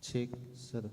Cek 1.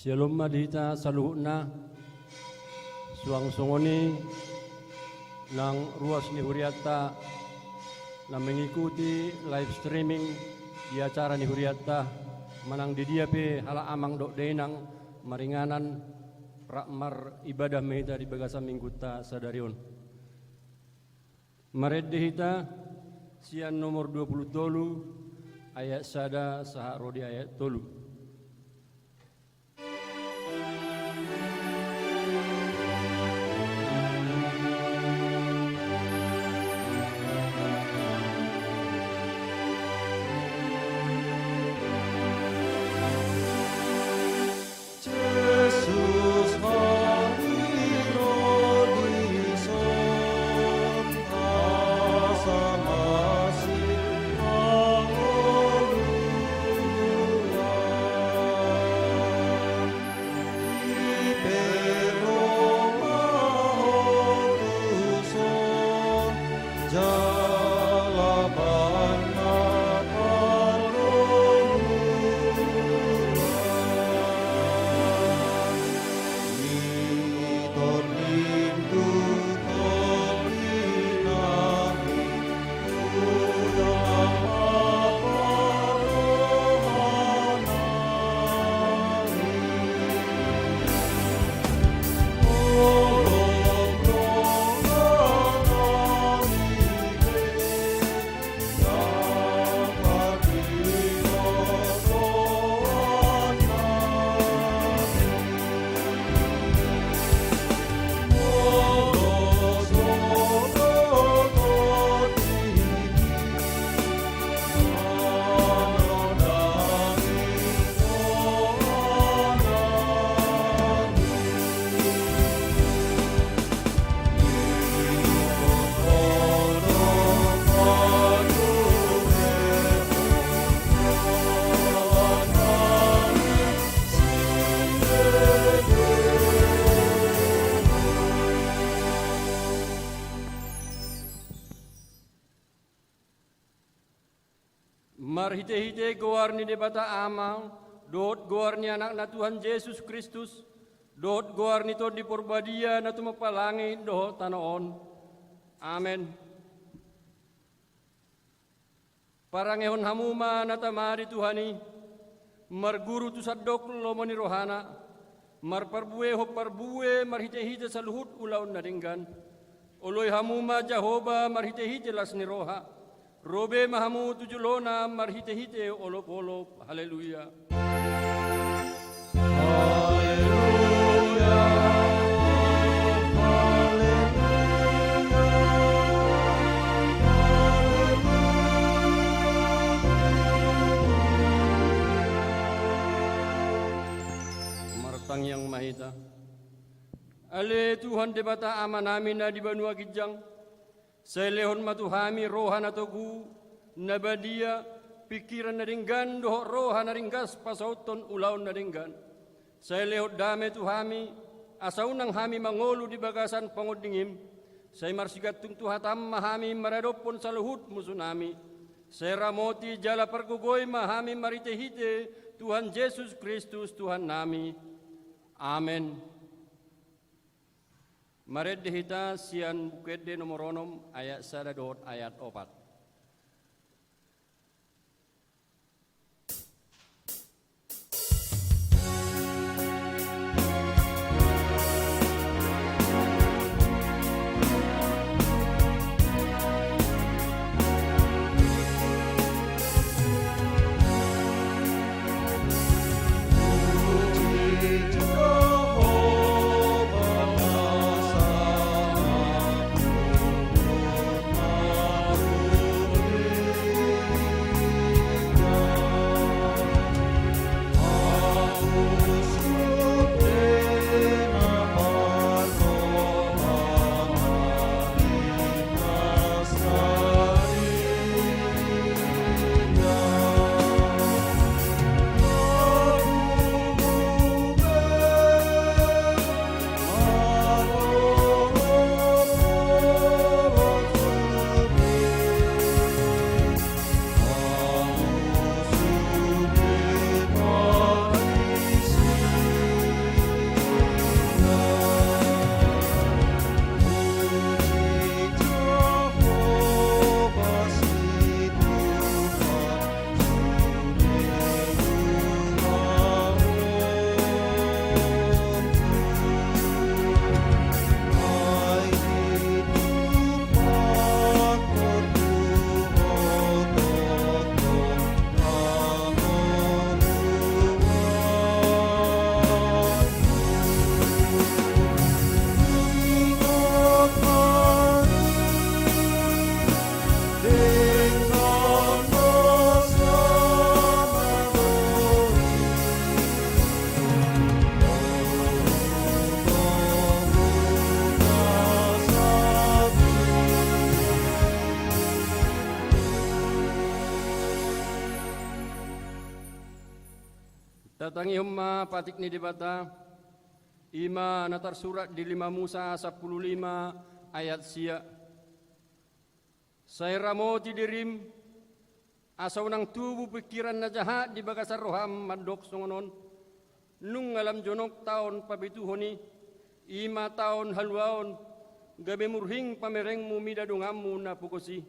Shalom madita saluhna suang songoni ng ruas ni Huriata na mengikuti live streaming di acara ni Huriata manang di dia pe hala amang dok denang maringanan rakmar ibadah mehita di bagasa mingguta sadarion. Mareddehita sian nomor 20 ayat sada saha rodi ayat tolu. Marhite-hite goarni debata amal, dot goarni anak na Tuhan Yesus Kristus, dot goarni to di porbadia na tumapalangi doh tanoon. Amen. Parangehon hamuma na tamari Tuhani, marguru tu sadok lomoni rohana, marparbue ho parbue marhite-hite sa luhut ulaw na ringgan. Uloy hamuma Jehovah marhite-hite las ni roha. Robe mahamu tujulona marhite-hite olop-olop. Haleluya. Haleluya. Martang yang mahita. Ale Tuhan debata ama namin na di banua kijang. Selehon matuhami roha na togu, nabadia, pikiran na ringgan, doho roha na ringgas, pasauton ulaw na ringgan. Selehon dame tuhami, asaunang hami mangolu di bagasan pangudingim, say marsigat tungtuhatam mahami maradopon sa luhut musunami. Say ramoti jala pergugoy mahami maritehite, Tuhan Yesus Kristus Tuhan nami. Amen. Mareddehita sian bukede nomoronom ayat sada dot ayat 4. Jehovah Tatangi humma patik ni dibata, ima natar surat di 5 Musa 15 ayat sia. Saya ramoti dirim, asaw ng tubuh pikiran na jahat di bagasar roham mandok songonon. Nung alam jonok taon pabituhoni, 5 taon halwaon, gabi murhing pamereng mumida dungamu na pukosi.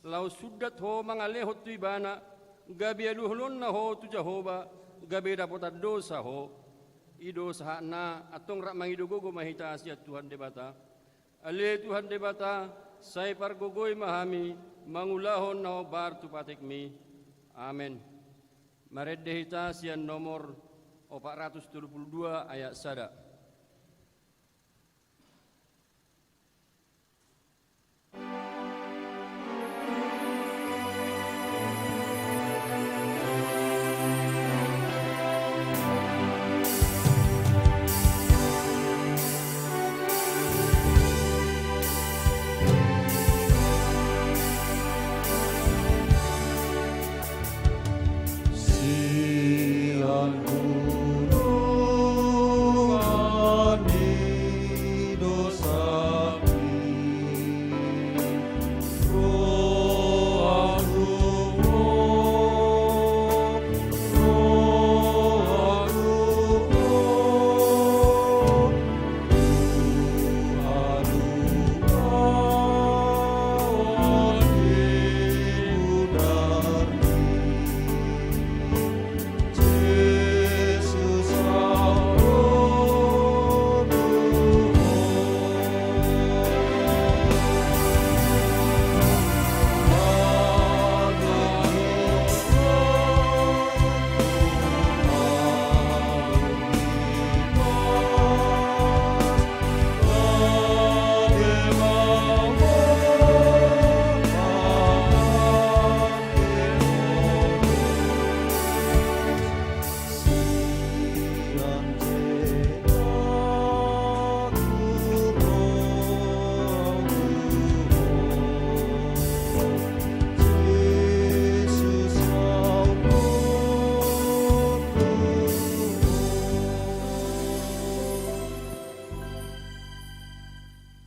Lau sudat ho mga lehot tu ibana, gabi aluhlon na ho tu Jehovah, gabi dapat dosa ho. Idosa na atong rak mangidugogo mahita siya Tuhan debata. Ale Tuhan debata, say pargogoy mahami, mangulahon na ho bar tu patikmi. Amen. Mareddehita siya nomor 432 ayat sada.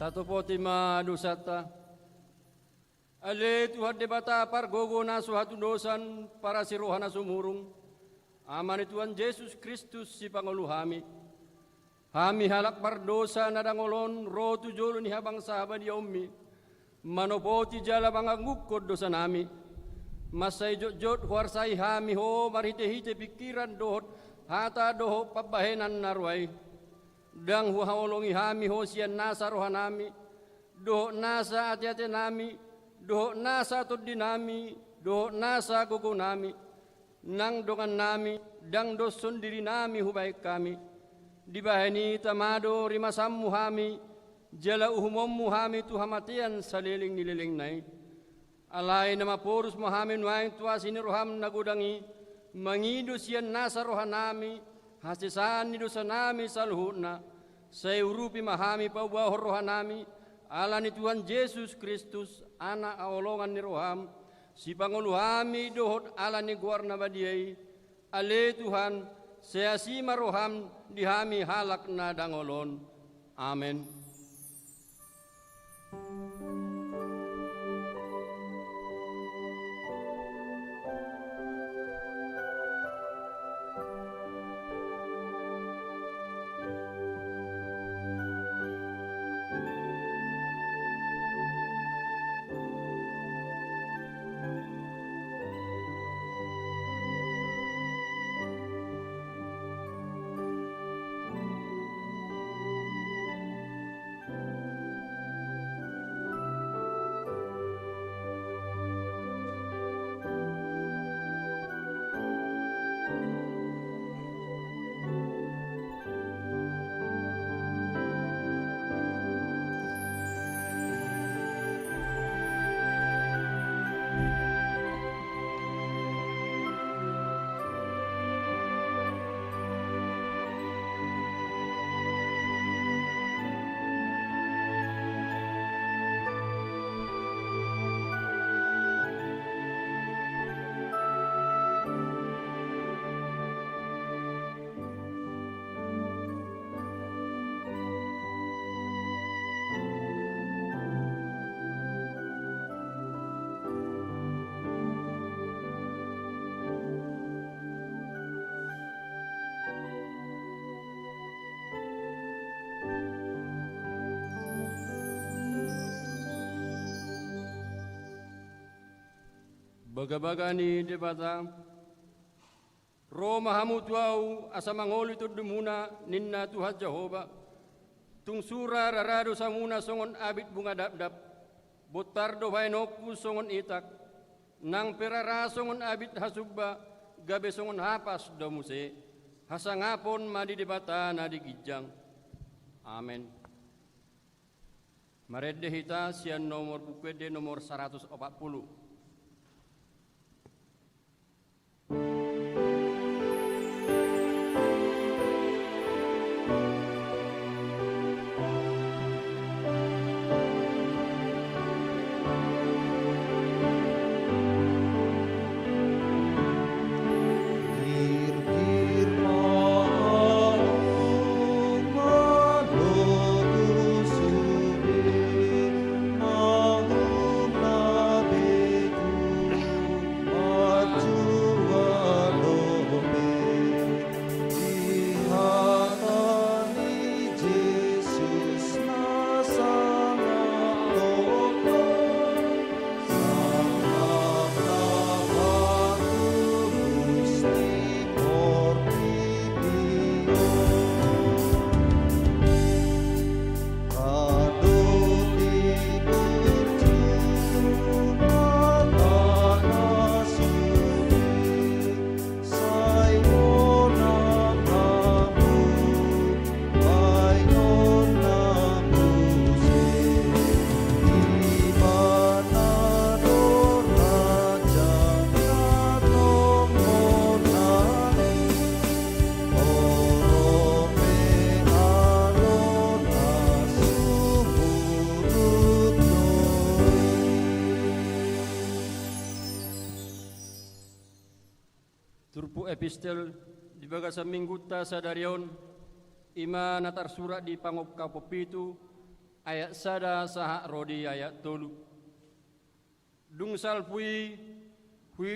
Tato po tima dosata. Ale Tuhan debata pargogo na suhatu dosan para sirohan na sumurung. Aman Tuhan Yesus Kristus si Pangulo hami. Hami halak pardosa na dangolon ro tujolo ni habang sahabat ya ummi. Manopoti jala mga ngukod dosa nami. Masay jot huwarsay hami ho marhite-hite pikiran dohot hata doho pabahenan narway. Dang huhaolongi hami ho siyan nasa rohanami, doho nasa ati-ati nami, doho nasa tuddi nami, doho nasa gugo nami, nang dongan nami, dang doson diri nami hubaik kami. Dibahani tamado rimasammu hami, jala uhumommu hami tuhamatian saliling nililing nai. Alay na mapurus mo hami nuaing tuasini roham nagudangi, mangido siyan nasa rohanami, hasisan ni dosa nami salhuna, sa urupi mahami paubaw rohanami, ala ni Tuhan Yesus Kristus, anak aolongan ni roham, si Pangulo hami dohot ala ni guarna badiyay, ale Tuhan, saya si maroham di hami halak na dangolon. Amen. Bagabagani di bata Roma hamu tuau asa mangoli tu dumuna ninna Tuhan Jehova tung sura rarado samuna songon abit bunga dap-dap botardo vainoku songon itak nang perara songon abit hasubba gabe songon hapas domuse hasangapon madi di bata na di gijang. Amen. Maredde hita sian nomor bukwede nomor 140. Epistel di bagasa mingguta sadarion ima natar surat di pangop kapopitu ayat sada saha rodi ayat tolu dungsal pui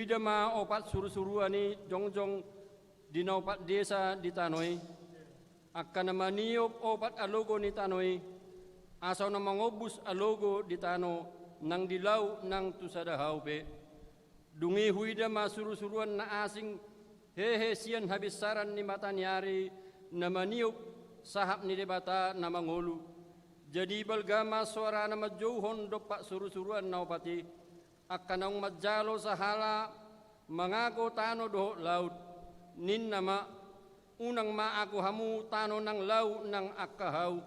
dama opat suru-suruani jongjong di opat desa di tanoi akan maniop opat alogo ni tanoi asau na mangobus alogo di tano nang dilau nang tusada haupe dungi dama suru-suruan na asing hehe sian habis saran ni mata nyari nama niup sahab ni debata nama ngolu jadi balgama suara nama jauhon dopak suru-suruan naupati akan ang majalo sahala mengaku tano doh laut nin nama unang ma aku hamu tano nang laut nang akahau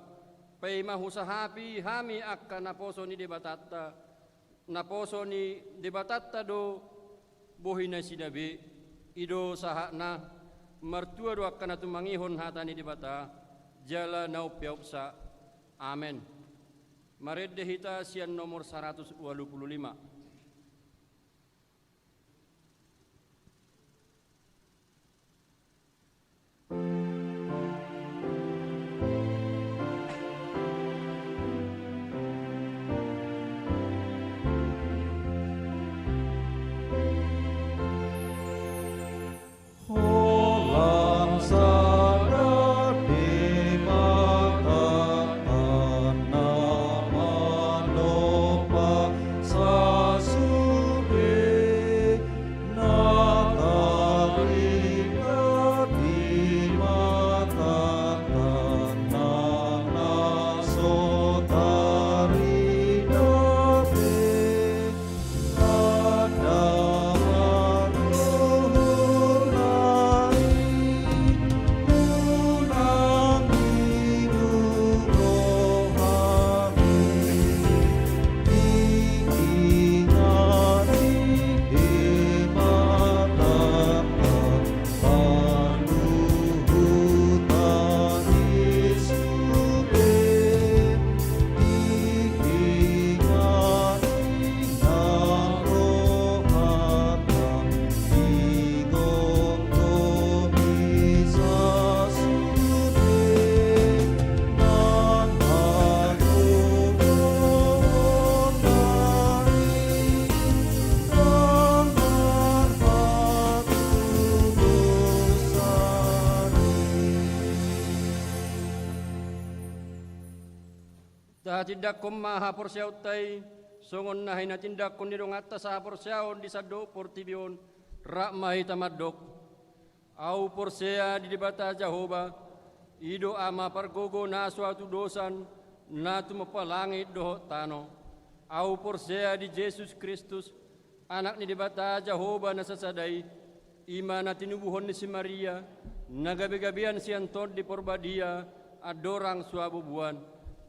pay mahusahapi hami akka naposo ni debatata do bohina sidabe ido sahakna mertua do akan atu mangihon hatani di bata jala nau piaupsa. Amen. Maredde hita sian nomor 125. Tidak kumaha porsiautai songon nahi na tindak kon nidong atas sa porsyaon di sado portibion rak mahita madok au porsea di debata Jehovah ido ama pargogo na suatu dosan na tumapalangit doho tano au porsea di Yesus Kristus anak ni debata Jehovah na sasadai ima na tinubuhon ni si Maria nagabi-gabian si Anton di porbadia adorang suabubuan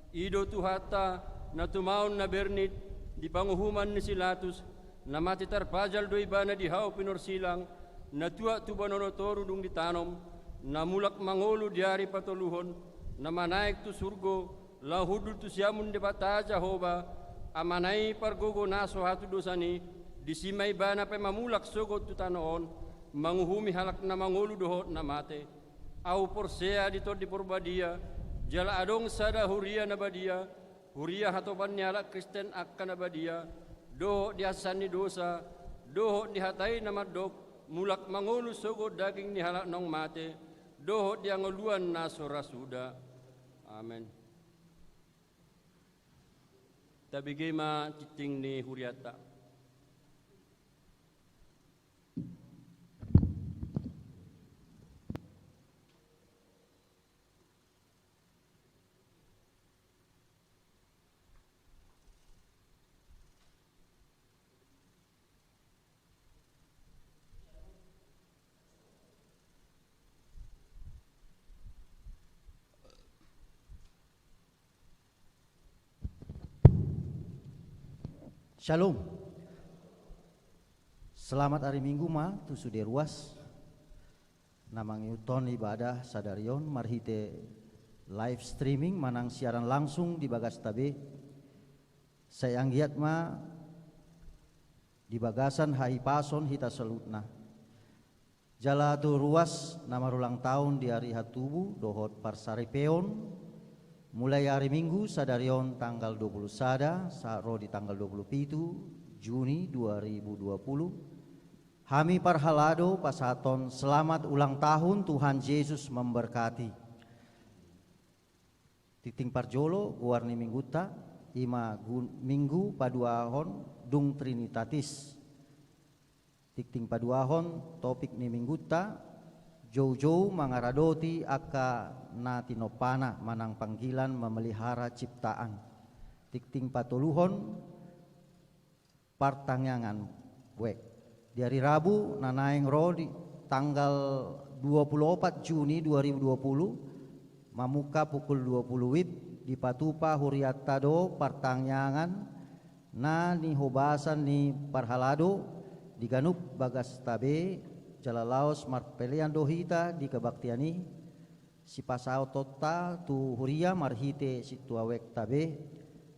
ido tuhata na tumaon na bernit di panguhuman ni Silatus na mati tarpajal do ibana di hao pinorsilang na tua tu banonotoru dung ditanom na mulak mangolo diari patoluhon na manaik tu surgo lahudul tu siamun de bata Jehovah amanai pargogo naso hatu dosani disimay bana pe mamulak sogot tu tanoon manguhumi halak na mangolo dohot na mate au porsea dito di porbadia jala adong sada huria na badia huria hatopan nyala Kristen akan na badia dohot diasani dosa dohot dihatai na madok mulak mangolo sogot daging ni halak nong mate dohot diangoluan na sorasuda amen. Tabigay ma titing ni huriata. Shalom. Selamat hari Minggu ma tu sudah ruas. Namang yuton ibadah sadarion marhite live streaming manang siaran langsung di bagas tabe. Saya anggiat ma di bagasan hai pason hita selutna. Jala tu ruas nama ulang tahun di hari hatubu dohot parsaripeon. Mulai hari Minggu sadarion tanggal 20 sada saro di tanggal 27 Juni 2020 Hami parhalado pasaton selamat ulang tahun Tuhan Yesus memberkati. Titing parjolo guarni mingguta ima minggu paduahon dung trinitatis. Titing paduahon topik ni mingguta jauh-jauh mangaradoti aka na tinopana manang panggilan memelihara ciptaan. Tikting patuluhon partangyangan wek. Di hari Rabu nanaeng ro di tanggal 24 Juni 2020 mamuka pukul 20 wib di patupa huriatado partangyangan na ni hobasan ni parhalado di ganup bagas tabe Jalalaos marpelian dohita di kebaktiani si pasao total tu huria marhite situawek tabe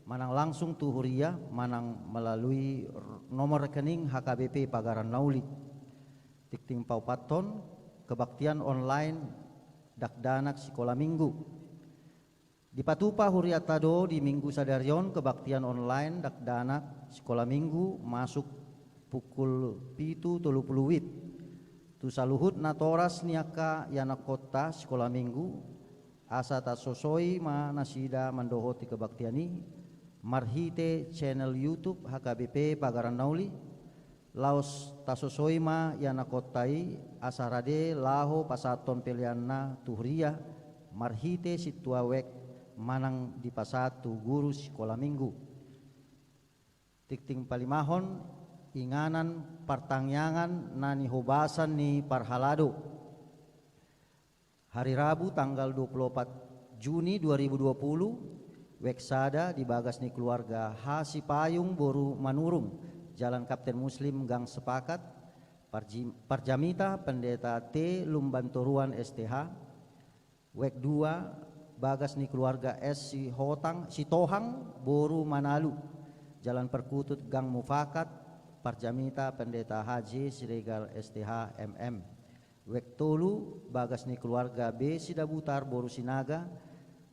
manang langsung tu huria manang melalui nomor rekening HKBP Pagaran Nauli tikting paupaton kebaktian online dakdanak sekolah minggu di patupa huria tado di minggu sadarion kebaktian online dakdanak sekolah minggu masuk pukul 7:30 wib. Tu saluhut na toras niaka yana kota sekolah minggu asa ta sosoi ma nasida mandohoti kebaktiani marhite channel YouTube HKBP Pagaran Nauli laos ta sosoi ma yana kotai asa rade laho pasaton pelianna tuhria marhite situawek manang di pasatu guru sekolah minggu tikting palimahon inganan partangyangan nani hobasan ni parhalado hari Rabu tanggal 24 Juni 2020 weksada di bagas ni keluarga Hasi Payung Boru Manurung Jalan Kapten Muslim Gang Sepakat Parjamita Pendeta T Lumbantoruan STH wek 2 bagas ni keluarga S si Tohang Boru Manalu Jalan Perkutut Gang Mufakat Parjamita Pendeta Haji Siregar STH MM wek tolu bagas ni keluarga B Sidabutar Boru Sinaga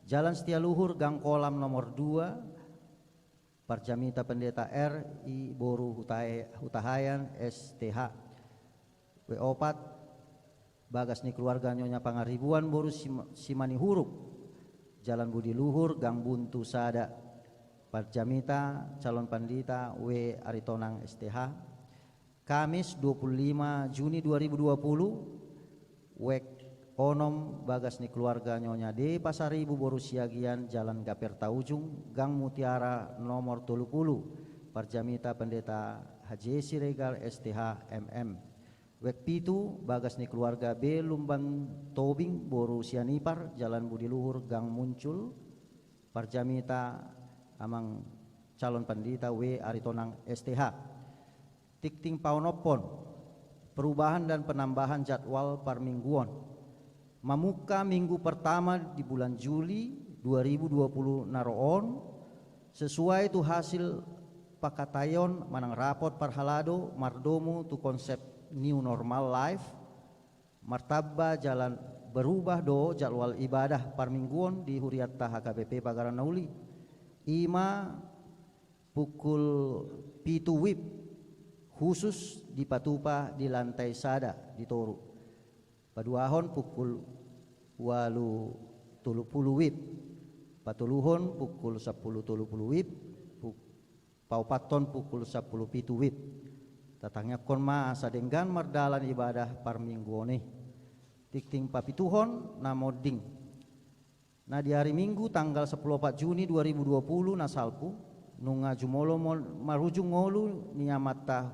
Jalan Setialuhur Gang Kolam nomor 2 Parjamita Pendeta R I Boru Hutahayan STH wek 4 bagas ni keluarga Nyonya Pangaribuan Boru Simani Huruk Jalan Budi Luhur Gang Buntu Sada Parjamita calon pandita W. Aritonang STH. Kamis 25 Juni 2020 Wek Onom Bagas ni keluarga Nyonya D. Pasaribu Boru Siagian Jalan Gaperta Ujung Gang Mutiara nomor 30. Parjamita Pendeta Haji Siregar STH MM. Wek Pitu Bagas ni keluarga B. Lumban Tobing Boru Sianipar Jalan Budi Luhur Gang Muncul. Parjamita amang calon pandita W. Aritonang STH. Tikting Paunopon perubahan dan penambahan jadwal permingguan. Mamuka minggu pertama di bulan Juli 2020 naroon sesuai tu hasil pakatayon manang rapot parhalado mardomo tu konsep new normal life martabba jalan berubah do jadwal ibadah permingguan di Huriatta HKBP Pagaran Nauli. Ima pukul pitu wib khusus di Patupa di lantai sada di Toru. Paduahon pukul 8.30 wib. Patuluhon pukul 10.30 wib. Paupaton pukul 10.07 wib. Tatangnya konma sadenggan mardalan ibadah parmingguone. Tikting papituhon namoding. Nah di hari Minggu tanggal 14 Juni 2020 nasalpu nunga jumolo marujung ngolu niamata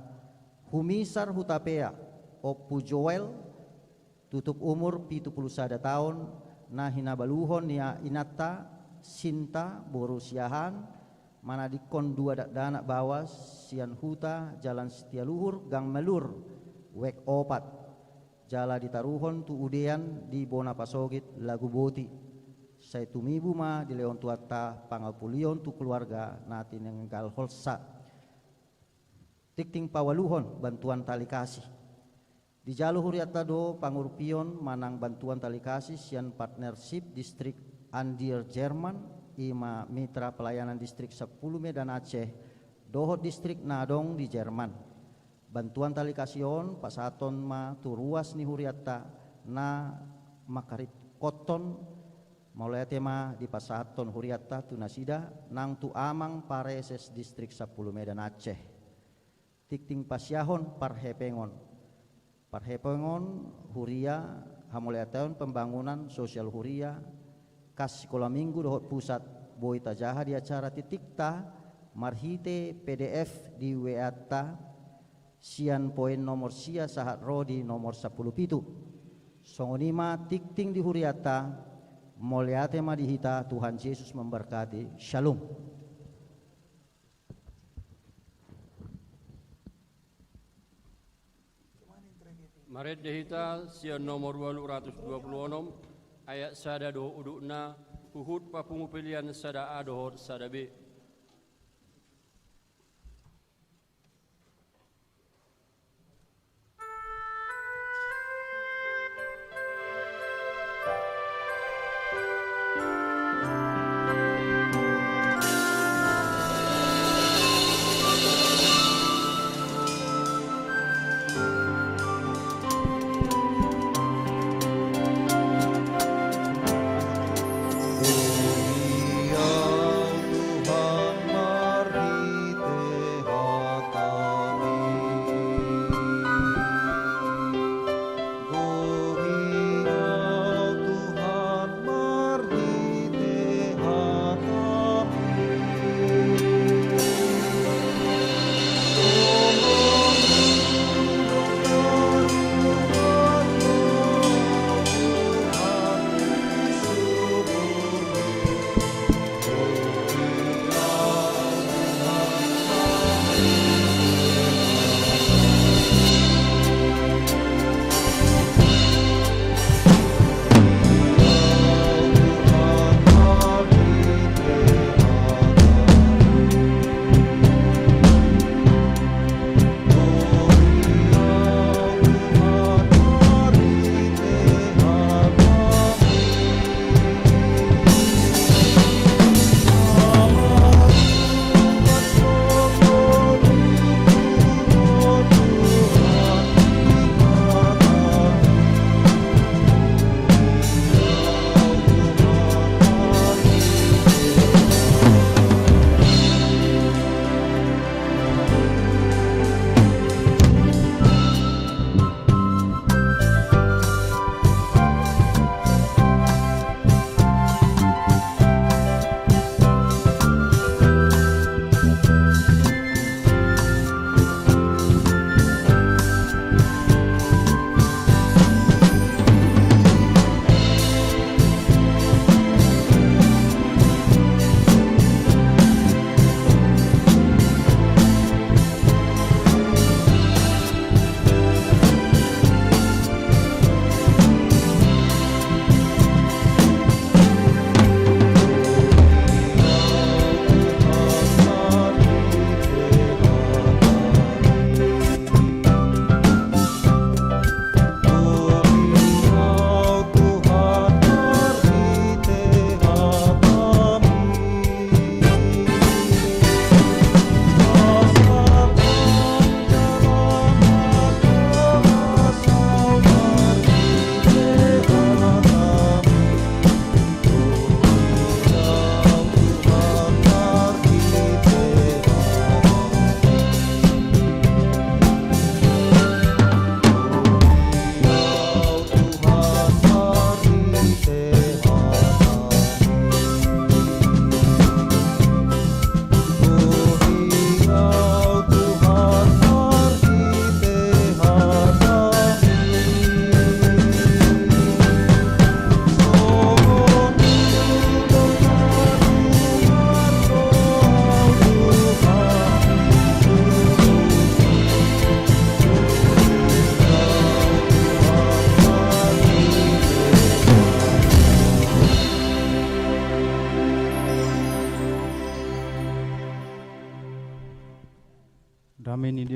humisar hutapea Opu Joel tutup umur 71 tahun nah hinabaluhon nia inata Sinta Boru Siahan mana dikon dua dana bawas sian huta Jalan Setialuhur Gang Melur Wek Opat jala ditaruhon tu udean di Bona Pasogit Lagu Boti. Saya tumibu ma di leon tuata pangapulion tu keluarga nati nenggal holsa. Tikting pawaluhon bantuan tali kasih. Di Jalu Huriatta do pangurupion manang bantuan tali kasih sian partnership distrik Andir Jerman ima mitra pelayanan distrik 10 Medan Aceh dohot distrik Nadong di Jerman. Bantuan tali kasiyon pasaton ma tu ruas ni Huriatta na makarit koton mulai tema di pasaton Huriatta tunasida nang tu amang pareses distrik 10 Medan Aceh. Tikting pasyahon parhepengon Huria hamuleateon pembangunan sosial Huria kas sekolah minggu dohot pusat boita jaha di acara titikta marhite PDF di WA-ta sian poin nomor sia sahat rodi nomor 10 pitu songonima tikting di Huriatta Moliate madihita Tuhan Yesus memberkati. Shalom. Maret dehita sian nomor 226 ayat sada do udukna uhud papungu pilihan sada A dohor sada B.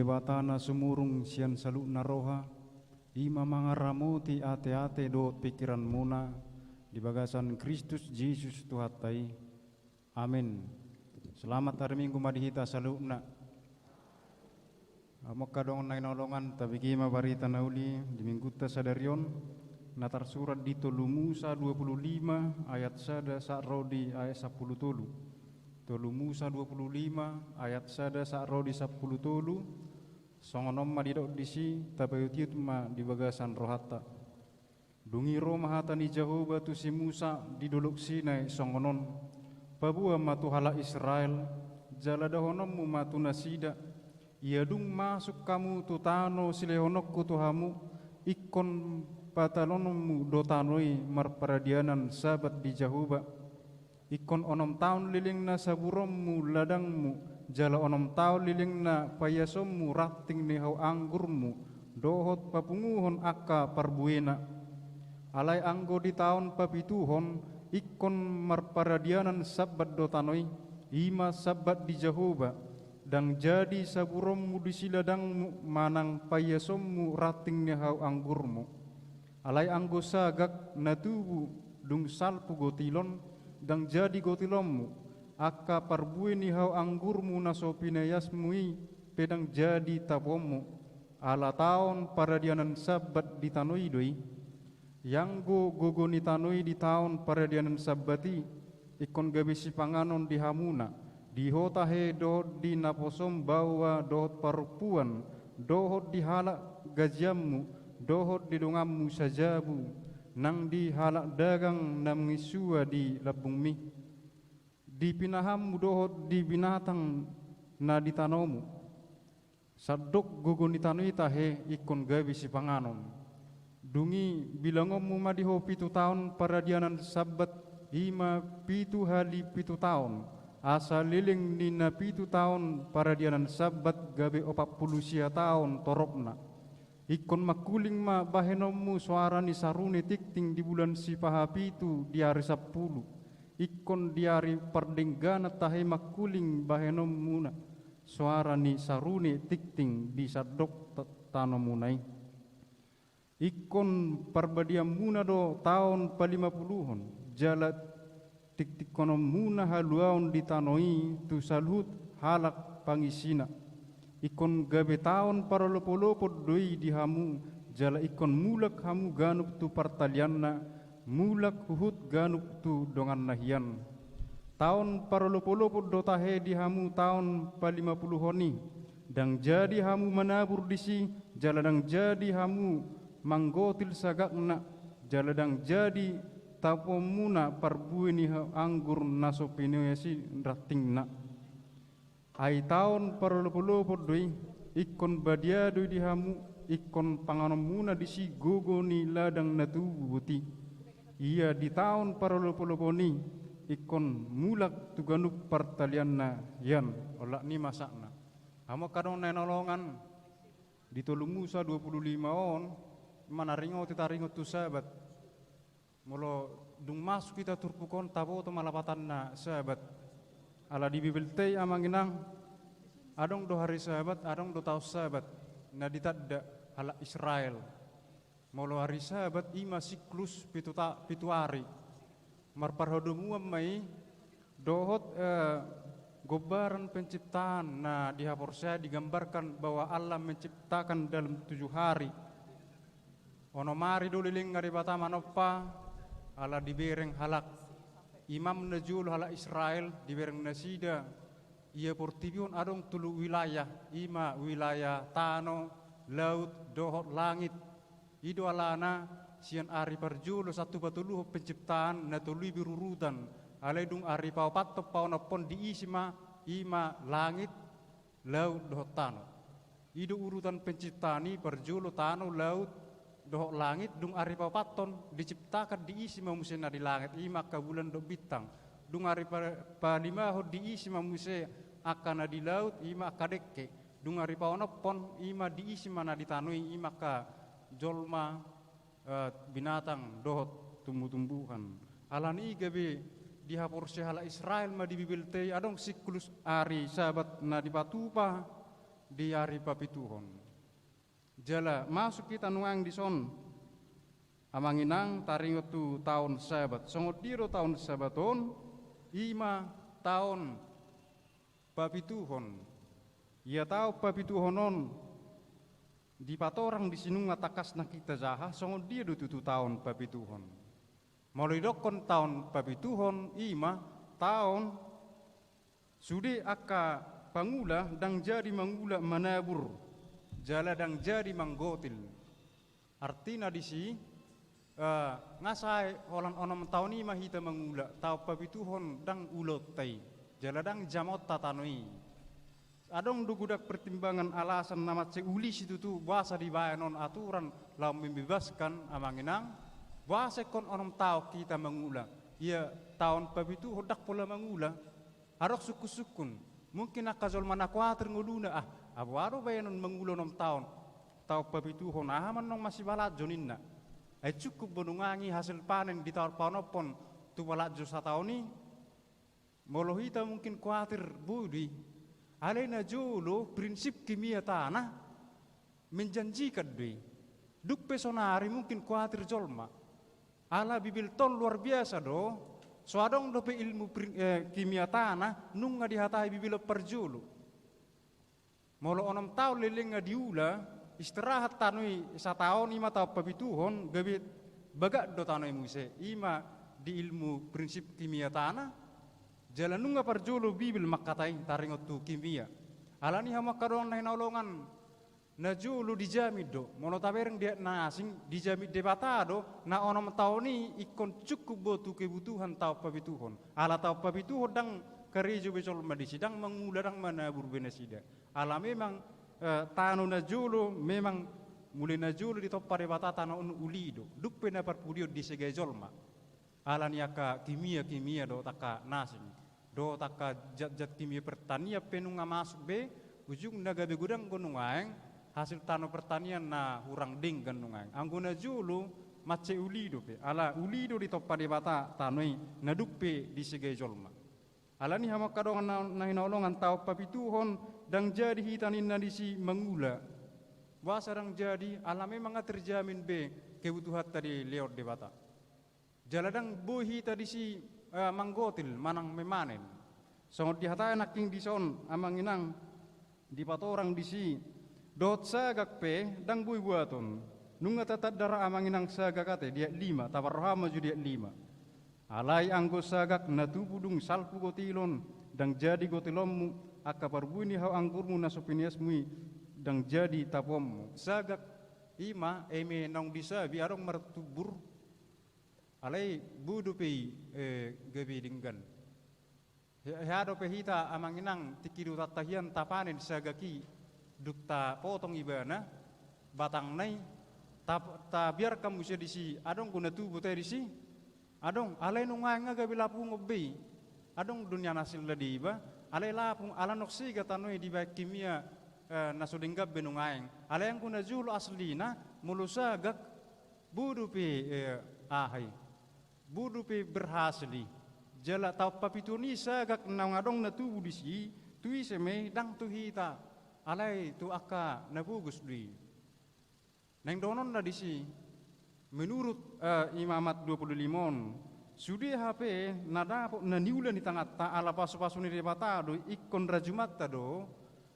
debatana sumurung sian salukna roha, ima mangaramuti ate-ate do pikiran muna di bagasan Kristus Yesus Tuhatai. Amin. Selamat hari Minggu madihita salukna. Mokka dong nai nolongan tapi kima barita nauli di mingguta sadarion natar surat di Tolu Musa 25 ayat sada sakrodi ayat 10 tolu. Tolu Musa 25 ayat sada sakrodi 10 tolu. Songonom ma didok disi tabayutiut ma di bagasan rohata. Dungi Roma hata ni Jehovah tu si Musa di dolok Sinai songonon. Pabua matu hala Israel jaladahonom mu matu nasida. Ia dung masuk kamu tutano silehonokku tuhamu ikon patalonomu dotanoi marparadianan sabat di Jahuba ikon onom tahun lilingna saburommu ladangmu jala onom tahun lilingna payasommu ratting nihau anggurmu dohot papunguhon akka parbuena alai anggo di tahun papituhon ikon marparadianan sabat dotanoi ima sabat di Jahuba dan jadi saburommu di siladangmu manang payasommu rating nihau anggurmu alai anggo sagak natubu dung salpu gotilon dan jadi gotilommu akka parbui nihau anggurmu nasopinayasmui pedang jadi tapommu ala taon paradianan sabat di tanoi doi yang gogo ni tanoi di taon paradianan sabati ikon gabisi panganon di hamuna dihota he dohot di naposom bawa dohot parupuan dohot di halak gajiammu dohot di dongammu sajabu nang di halak dagang nangisua di labung mi di pinahammu dohot di binatang na di tanomu sadok gugun di tanui tahe ikon gabi si panganon dungi bilangommu madiho 7 tahun paradianan sabat ima 7 hari 7 tahun asa liling nina 7 tahun paradianan sabat gabe 40 tahun torokna ikon makuling ma bahenommu suara ni saruni tikting di bulan sipahapitu di hari 10 ikon di hari perdenggana tahe makuling bahenommu na suara ni saruni tikting di sadok tanomunai ikon parbadiam muna do tahun pa50 jalat tik-tik kono muna haluaon di tanoi tu salut halak pangisina ikon gabe taon parolopo-lopo doi di hamu jala ikon mulak hamu ganup tu partalianna mulak huhut ganup tu dongan nahian taon parolopo-lopo do tahe di hamu taon pa50 honi dang jadi hamu manabur disi jala dang jadi hamu manggotil sagakna jala dang jadi tapomuna parbuini anggur nasopinoyasi ratingna ai taon parolopo-lopo doi ikon badia doi di hamu ikon panganomuna disi gogo ni ladang natubuti iya di taon parolopo-lopo ni ikon mulak tuganup partalianna yan olak ni masakna amo kadong nenolongan di Tolu Musa 25 on manaringo titaringo tu sahabat molo dung masuk kita turpukon tabo to malapatan na sahabat ala di bibeltei amanginang adong do hari sahabat adong do tahu sahabat na ditadda hala Israel molo hari sahabat ima siklus pitu hari marparhodomu mai dohot gobaran penciptaan nah di haporsa digambarkan bahwa Allah menciptakan dalam 7 hari ono mari do liling ngari batama noppa ala dibereng halak imam najul halak Israel dibereng nasida ia portibion adong tulu wilayah ima wilayah tano laut dohot langit ido alana sian ari parjulo satu batuluh penciptaan na tului birurutan alai dung ari pau patto pau napon diisi ma ima langit laut dohot tano ido urutan penciptaan parjulo tano laut dohok langit dung ari papaton diciptakan diisi manusia di langit ima ka bulan do bintang dung ari palima ho diisi manusia akan di laut ima ka dekke dung ari paonopon ima diisi mana ditanui ima ka jolma binatang dohot tumbuh-tumbuhan alani gabe dihapor sehala Israel ma di bibeltei adong siklus ari sahabat na di patupa di hari papituhon. Jala masuk kita nuang di son amanginang taringot tu tahun sabat. Songot diro tahun sabaton 5 tahun papituhon. Ia tahu papituhonon di patorang di sinunga takas na kita jaha songot dia 7 tahun papituhon. Molidokon tahun papituhon 5 tahun sudi akka pangula dang jadi mangula manabur jala dang jadi manggotil. Artinya di si ngasai olan onom tahun 5 hita mangula tau papituhon dang ulot tai jala dang jamot tatanui. Adong dugudak pertimbangan alasan nama uli situ tu bahasa dibayanon aturan lau membebaskan amanginang bahasa kon onom tau kita mangula. Ia tahun pabitu hodak pola mangula. Arok suku-sukun mungkin akazol mana kuatir nguluna abu bayanon mangula nom tahun tau pabitu hon aman nong masih balat joninna. Cukup benungangi hasil panen di tahun panopon tu balat jo satauni molohita mungkin kuatir budi. Alena jolo prinsip kimia tanah menjanjikan deh. Duk pesonari mungkin kuatir jolma. Ala bibil ton luar biasa do. Soadong dope ilmu kimia tanah nunga dihatai bibil perjulu. Molo onom tau lelenga diula istirahat tanui 1 tahun 5 tahun pabituhon gabit bagak do tanui muse. Ima di ilmu prinsip kimia tanah jalan nunga parjolo bibil makatai taringot tu kimia. Alani hama kadon nahi naulongan na jolo dijamid do. Mono tabereng dia na asing dijamid debata do na onom tauni ikon cukup botu kebutuhan tau pabituhon. Ala tau pabituhon dang karejo becol madisi dang mengularang mana burbenesida. Ala memang tanu na jolo memang mulai na jolo di toppa debata tanu ulido. Duk pena parpudio di segai jolma. Alani aka kimia do taka nasing. Do taka jat kimia pertanian penunga masuk be ujung naga be gudang gonungaeng hasil tanah pertanian na hurang ding gonungaeng angguna julu mace ulido be ala ulido di toppa de bata tanoi na duppe di segai jolma ala ni hama kadongan na hinolongan tau papituhon dang jadi hitanin na disi mangula wasarang jadi ala memang terjamin be kebutuhan tadi leor de bata jaladang bohi tadi si manggotil manang memanen. Songot dihatai naking dison amang inang di patorang disi dot sagak pe dang bui buaton. Nunga tatat dara amang inang sagak ate dia 5 tawarhama ju dia 5. Alai anggo sagak natu budung salpu gotilon dang jadi gotilommu akka parbuni hau anggurmu nasopiniasmu dang jadi tapommu. Sagak 5 eme nong bisa biarong martubur alai budu pei gabi dinggan hado pe hita amanginang tikidu tatahian tapanen sagaki dukta potong ibana batang nai ta biar kamu sia disi adong guna tubuh teh disi adong alai nunganga gabi lapung obe adong dunia nasil ladiba alai lapung ala noksi gatanoi di baik kimia nasudinggab benungaeng alai yang guna julu aslina mulusa gak budu pe ahai budu pe berhasli jala tau papituni sagak nangadong na tubuh disi tui seme dang tu hita alai tu aka nabugus dui neng donon na disi menurut imamat 25 sudi HP nada na niulan di tangata ta ala pasu-pasu ni debata do ikon rajumat do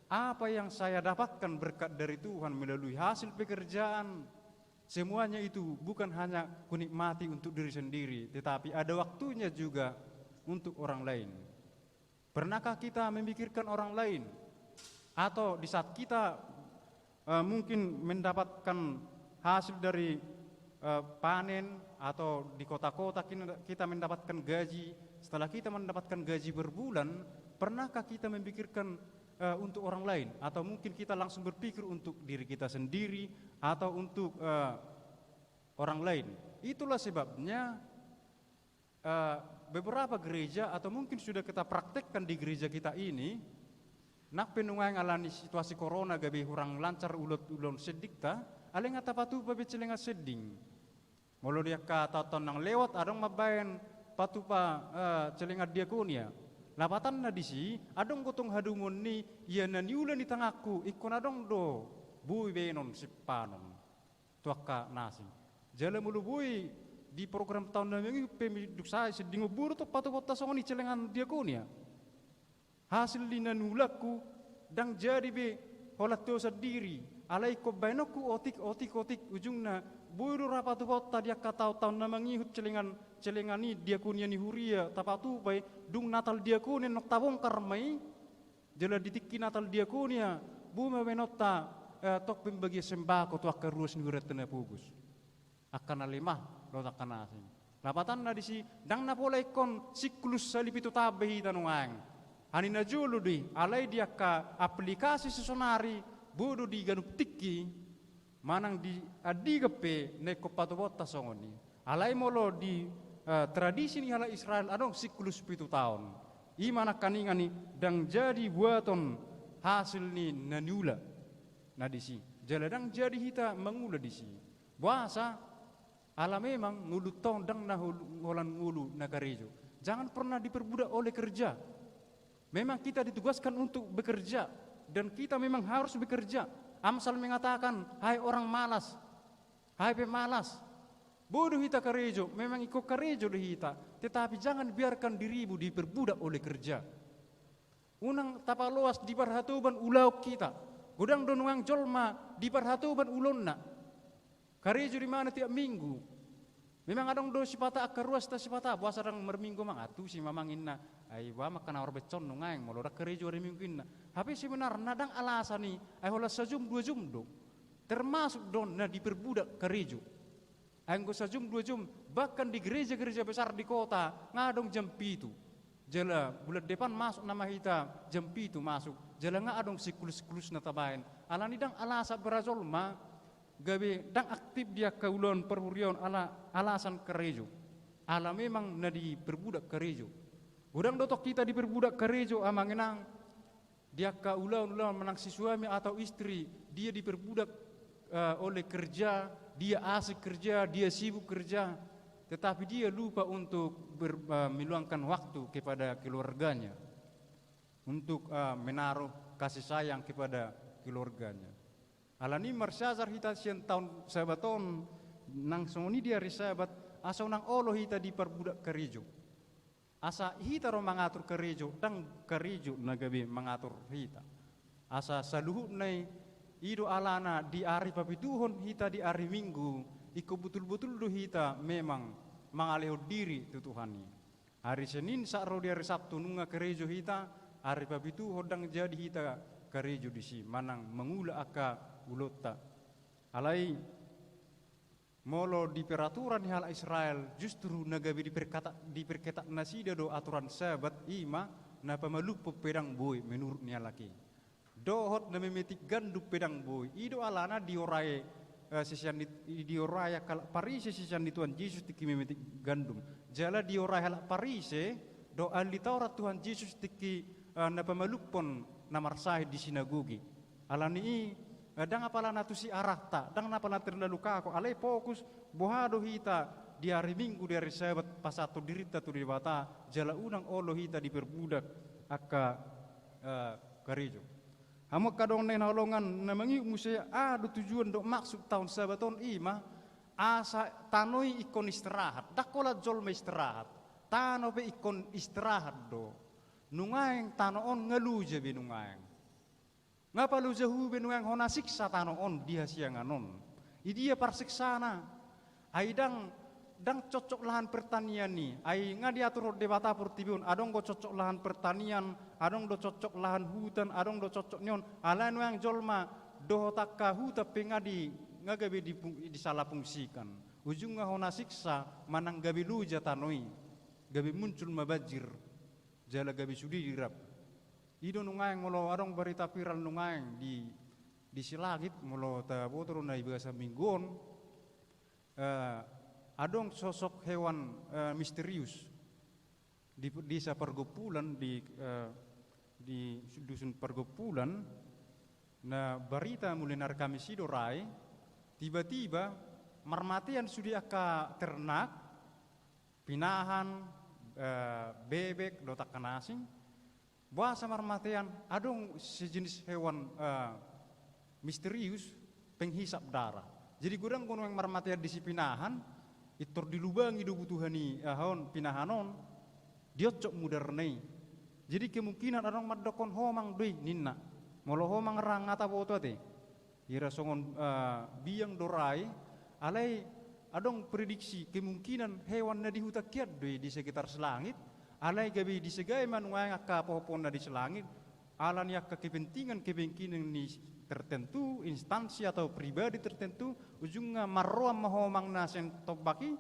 apa yang saya dapatkan berkat dari Tuhan melalui hasil pekerjaan. Semuanya itu bukan hanya kunikmati untuk diri sendiri, tetapi ada waktunya juga untuk orang lain. Pernahkah kita memikirkan orang lain? Atau di saat kita mungkin mendapatkan hasil dari panen atau di kota-kota kita mendapatkan gaji, setelah kita mendapatkan gaji berbulan, pernahkah kita memikirkan untuk orang lain? Atau mungkin kita langsung berpikir untuk diri kita sendiri atau untuk orang lain. Itulah sebabnya beberapa gereja atau mungkin sudah kita praktekkan di gereja kita ini nak penungai alani situasi corona gabe hurang lancar ulon sedikta aleng atapatu babe celenga seding molo dia kata tonang lewat adong mabayan patupa celenga diakonia Lapatan na disi, adong gotong hadumon ni, iya na niulan ni tangaku, ikon adong do, bui benon sipanon, tuaka nasing. Jala mulu bui, di program tahun na mengi pemiduk saya sedingo buru to patu-patu songoni celengan diakonia. Hasil linanulaku, dang jadi be, holat dosa diri, alai ko bainoku otik ujungna, buru rapatu pota dia katau tahun na mengihut celengan ni diakonia ni huria, tapatu bay, dung natal diakonia nok tabong karmai, jala ditiki natal diakonia, buma benota, tok pembagi sembako tuak keruas nurat tena pugus. Akan alimah lo tak kanasin. Lapatan na disi dang na pola ikon siklus salipitu tabehi tanungang. Hani na julu di alai dia ka aplikasi sesonari bodo di ganup tiki manang di adigape neko patobota songoni. Alai molo di tradisi ni hala Israel adong siklus pitu tahun. Imana kaningani dang jadi buaton hasil ni naniula na disi. Jaladang jadi hita mengula disi. Buasa ala memang ngulu tong dang na holan ngulu nagarejo. Jangan pernah diperbudak oleh kerja. Memang kita ditugaskan untuk bekerja dan kita memang harus bekerja. Amsal mengatakan, hai orang malas, hai pemalas, bodoh hita karejo, memang iko karejo deh hita, tetapi jangan biarkan dirimu diperbudak oleh kerja. Unang tapaloas di parhatuban ulau kita, gudang donuang jolma di parhatuban ulonna. Karejo di mana tiap minggu. Memang adong do sipata akar ruas ta sipata puasa dang merminggu mang atu si mamangin na ai wa makana or becon no ngaeng molo dak karejo re mingguin na. Tapi sebenarnya nadang alasan ni ai hola sajum 2 jum do. Termasuk don na diperbudak karejo. Anggo sajum 2 jum bahkan di gereja-gereja besar di kota ngadong jam 7. Jala bulan depan masuk nama hita jam 7 masuk. Jala ngadong siklus-siklus na tabain. Alani dang alasa berazolma gabe dang aktif dia kaulon perhurion alasan karejo. Ala memang na diperbudak karejo. Udang dotok kita diperbudak karejo amangenang dia kaulon menang si suami atau istri, dia diperbudak oleh kerja, dia asik kerja, dia sibuk kerja, tetapi dia lupa untuk meluangkan waktu kepada keluarganya, untuk menaruh kasih sayang kepada keluarganya. Alani marsazar hita sian tahun sabaton nang songoni dia risabat asa nang olo hita diperbudak karejo. Asa hita ro mangatur karejo dang karejo nagabe mangatur hita. Asa saluhut nai ido alana di ari papituhon hita di ari minggu iko betul-betul do hita memang mangaleho diri tu Tuhani. Hari Senin sakro di hari Sabtu nunga karejo hita, hari papituhon dang jadi hita karejo disi manang mengula aka ulota. Alai molo di peraturan hal Israel justru nagabi diperketat nasida do aturan sabat ima na pamalup pedang boy menurut nia laki. Dohot na memetik gandup pedang boy ido alana diorai dioraya kal parise sisian di Tuhan Yesus tiki memetik gandum. Jala diorai hal parise do ahli Taurat Tuhan Yesus tiki na pamalupon na marsahe di sinagogi. Alani dang apala natu si arahta, dang napala terlalu kako, alai fokus bohado hita di hari Minggu di hari Sabat pasatu dirita tu di bata, jala unang olo hita diperbudak aka karejo. Hamu kadong nen holongan namangi musaya adu tujuan do maksud tahun Sabaton ima asa tanoi ikon istirahat, dakola jolma istirahat, tano be ikon istirahat do, nungaeng tanoon ngeluja be nungaeng. Ngapa lu jauh benuang hona siksa tanoon dia sianganon. Idia parsiksana. Ai dang cocok lahan pertanian ni. Ai ngadiatur debata purtibiun. Adong go cocok lahan pertanian, adong do cocok lahan hutan, adong do cocok nyon. Ala nuang jolma do takka huta pengadi ngagabe disalah fungsikan. Ujungnya hona siksa manang gabi luja tanoi. Gabi muncul mabajir. Jala gabi sudi dirap. Ido nungaeng molo adong berita viral nungaeng di silagit molo ta botoro na ibasa minggon adong sosok hewan misterius di desa Pergopulan di dusun Pergopulan na berita mulai narkami sidorai tiba-tiba marmatian sudi aka ternak pinahan bebek dotak kanasing Bahasa marmatean adong sejenis hewan misterius penghisap darah. Jadi gudang kono yang marmatean di pinahan itor dilubangi do butuhani ahon pinahanon diocok mudernei. Jadi kemungkinan adong madokon homang doi ninna. Molo homang rang ata boto te. Ira songon biang dorai alai adong prediksi kemungkinan hewan na dihutakiat doi di sekitar selangit. Alai gabi disegai manuang akka pohon di selangit, alan yakka kepentingan ni tertentu, instansi atau pribadi tertentu, ujungnya marroam mahomang nasen tobaki,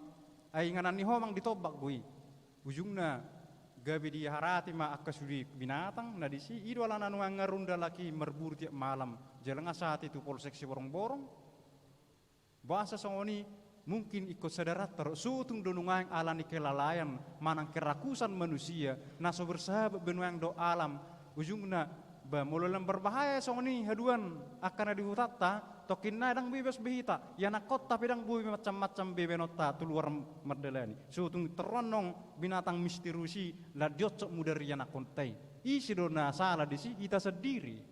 ay nganan ni homang ditobak bui. Ujungnya gabi diharati ma akka sudi binatang, na disi ido ala nanuang ngarunda laki merburu tiap malam, jalan saat itu polsek si borong-borong. Bahasa songoni mungkin ikut sadarat tersutung donungang alani kelalayan manang kerakusan manusia naso bersahabat benuang do alam ujungna ba mololam berbahaya songoni haduan akan dihutata tokin nadang bebas behita yana kota pedang bui macam-macam bebenota tuluar merdelani sutung teronong binatang misterusi la diocok mudari yana kontai isi dona salah disi kita sendiri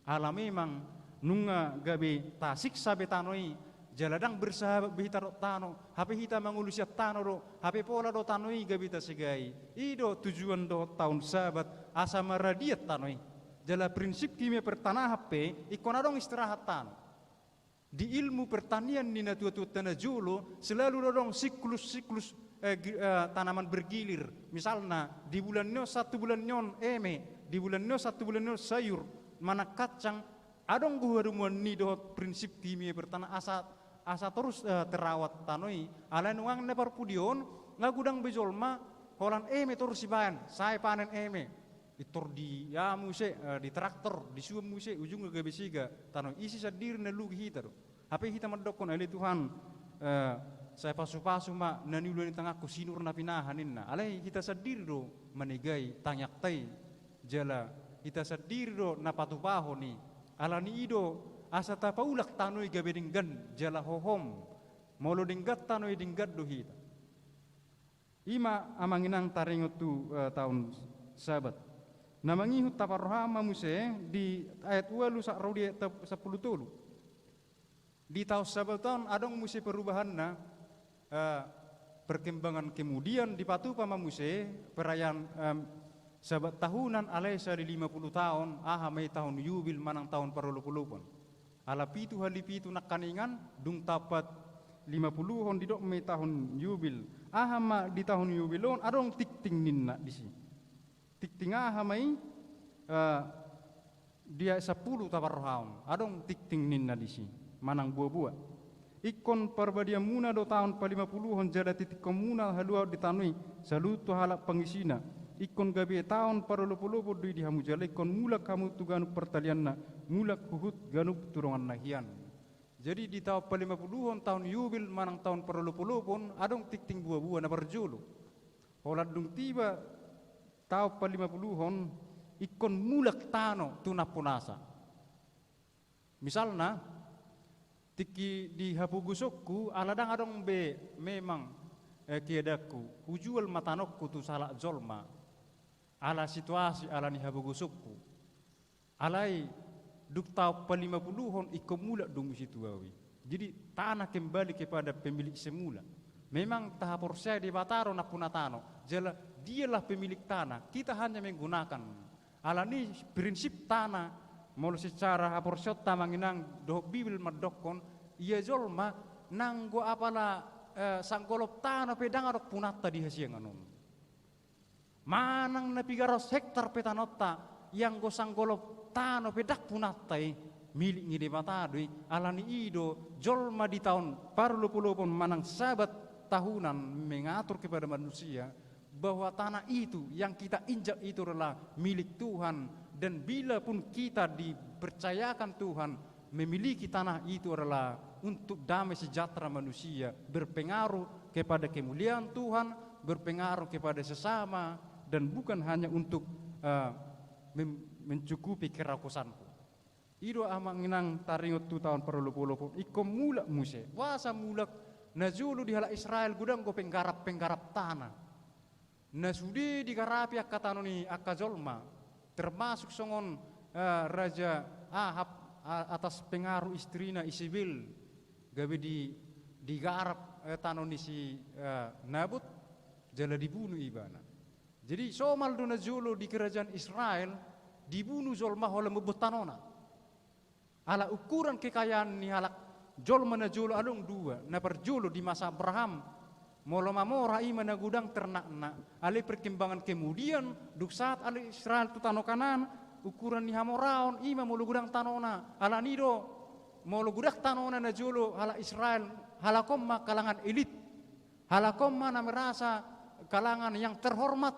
alam memang nunga gabe tasik sabe tanoi jaladang bersahabat bihita do tano, hape hita mangulusia tano do, hape pola do tanoi gabita segai. Ido tujuan do tahun sahabat asa maradiat tanoi. Jala prinsip kimia pertanah hape ikon adong istirahat tano. Di ilmu pertanian nina tua-tua tanah jolo selalu dodong siklus tanaman bergilir. Misalnya di bulan nyo 1 bulan nyon eme, di bulan nyo 1 bulan nyon sayur, mana kacang adong guharumuan ni do prinsip kimia pertanah asa terus terawat tanoi ala nuang nepar pudion ngagudang bejolma holan eme terus sibayan saya panen eme itor di ya muse di traktor di suam muse ujung ke besiga tanoi isi sadir na lugi hita do hape hita madokon ali Tuhan saya pasu-pasu ma nani ulun tengah ku sinur na pinahanin na alai hita sadir do manegai tanyak tai jala hita sadir do na patupaho ni alani ido asa tapaulak tanoi gabe dinggan jala hohom molo dinggat tanoi dinggat dohita ima amanginang taringot tu tahun sabat namangihut taparrohama muse di ayat 8 sak rodi 10 tulu di tahun sabat tahun adong muse perubahan na perkembangan kemudian di patupa mamuse perayaan sabat tahunan alaisa di 50 tahun ahamai tahun yubil manang tahun parulupulupon ala pitu hali pitu nak kaningan dung tapat 50 di dok me tahun yubil ahama di tahun yubilon adong tikting ninna disi tikting ahamai dia 10 tabarhaun adong tikting ninna disi manang buah-buah ikon perbadia muna do tahun pa 50 jada titik komunal halua ditanui salutu halak pengisina ikon gabe tahun parulupu-lupu di hamu jala ikon mulak kamu tu ganu pertalian na mulak huhut ganu turongan nahian. Jadi di tahun pa 50 tahun yubil manang tahun parulupu-lupu adong tikting buah-buah na berjulu. Holat dung tiba tahun pa 50 ikon mulak tano tu napunasa. Misalna tiki di hapugusokku aladang adong be memang kiadaku hujual matanokku tu salah zolma ala situasi ala ni habugusukku alai duk tau pa 50 ikomula dung situawi jadi tanah kembali kepada pemilik semula memang tahapor saya di Bataro na punatano jala dialah pemilik tanah kita hanya menggunakan ala ni prinsip tanah mau secara hapor syota manginang do bibil madokon iya jolma nanggo apala sanggolop tanah pedang adok punata di hasianganon manang na 300 hektar petanota yang gosang golop tano pedak punatai milik ngide matadui alani ido jolma di tahun parulupulupun manang sabat tahunan mengatur kepada manusia bahwa tanah itu yang kita injak itu adalah milik Tuhan dan bila pun kita dipercayakan Tuhan memiliki tanah itu adalah untuk damai sejahtera manusia berpengaruh kepada kemuliaan Tuhan berpengaruh kepada sesama dan bukan hanya untuk mencukupi kerakusanku. Ido amanginang taringot tu tahun parulupu-lupu ikom mulak muse. Wasa mulak nazulu di hala Israel gudang go penggarap tanah. Nasudi digarapi akka tanoni akka zolma. termasuk songon Raja Ahab atas pengaruh istrina Isabel gabe digarap tanon si Nabut jala dibunuh ibana. Jadi somal dona jolo di kerajaan Israel dibunuh jolma oleh mebutanona. Ala ukuran kekayaan ni halak jolma na jolo along dua na perjolo di masa Abraham molo mamora ima na gudang ternak na ale perkembangan kemudian duk saat ale Israel tu tano kanan ukuran ni hamoraon ima molo gudang tanona ala nido molo gudak tanona na jolo ala Israel halakomma kalangan elit halakomma na merasa kalangan yang terhormat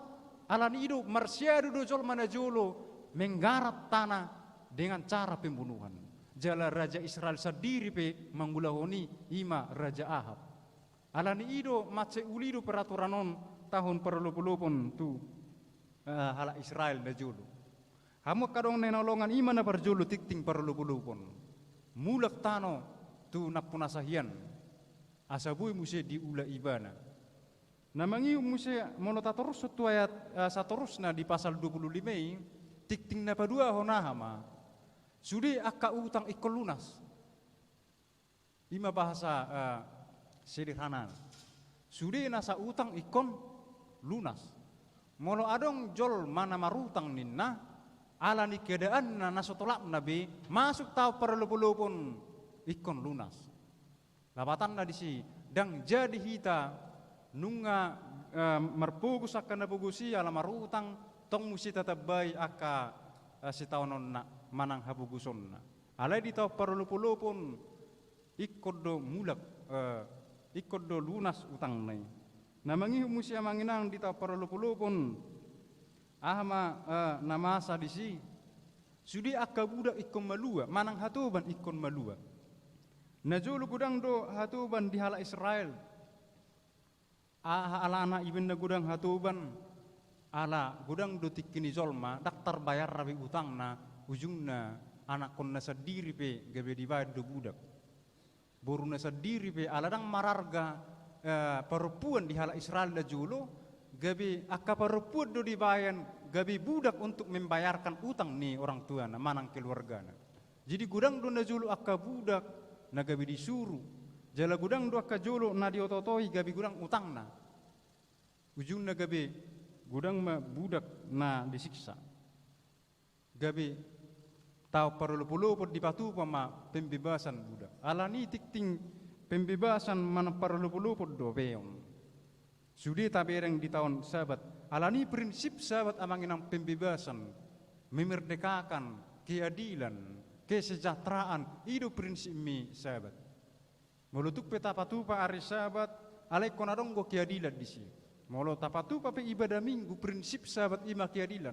ala nido marsiadu do jolma na jolo menggarap tanah dengan cara pembunuhan. Jala Raja Israel sendiri pe menggulahoni ima Raja Ahab. Alani ido mace ulido peraturanon tahun perlu-pelupon tu hala Israel na julu. Hamu kadong nenolongan ima na perjulu tikting perlu-pelupon. Mulak tano tu napunasahian. Asabui muse diula ibana. Namangi muse monotatorus satu ayat satorusna di pasal 25 tikting na padua honahama. Sudi akka utang ikon lunas. Ima bahasa sederhana. Sudi nasa utang ikon lunas. Molo adong jol mana marutang ninna ala ni keadaan na nasotolak nabi masuk tau perlu-pelupon ikon lunas. Labatan na disi dang jadi hita nunga merpugus akan napugusi ala marutang tong musi tetap baik akka sitaonon na manang habuguson na. Alay di tau perlu-pelupon ikon do mulak ikon do lunas utang nai. Namangi musia manginang di tau perlu-pelupon ahma namasa disi sudi akka budak ikon malua manang hatuban ikon malua. Najulu gudang do hatuban di hala Israel. Ala anak ibn na gudang hatuban ala gudang do tikini zolma daktar bayar rabi utang na ujungna anak kon na sendiri pe gabe dibayar do budak. Boru na sendiri pe ala dang mararga perempuan di hala Israel na julo gabe akka perempuan do dibayan gabe budak untuk membayarkan utang ni orang tua na manang keluarga na. Jadi gudang do na julo akka budak na gabe disuruh jala gudang do akka julo na diototoi gabe gudang utang na. Ujung na gabe gudang ma budak na disiksa. Gabe tau perlu-pelupon di patu pama pembebasan budak. Alani tikting pembebasan mana perlu-pelupon do peong. Sudi tabereng di tahun sahabat. Alani prinsip sahabat amanginang pembebasan, memerdekakan, keadilan, kesejahteraan. Itu prinsip mi sahabat. Molutuk peta patupa ari sahabat, alai konadong go keadilan di sini. Molo tapatupa pe ibadah minggu prinsip sahabat ima keadilan.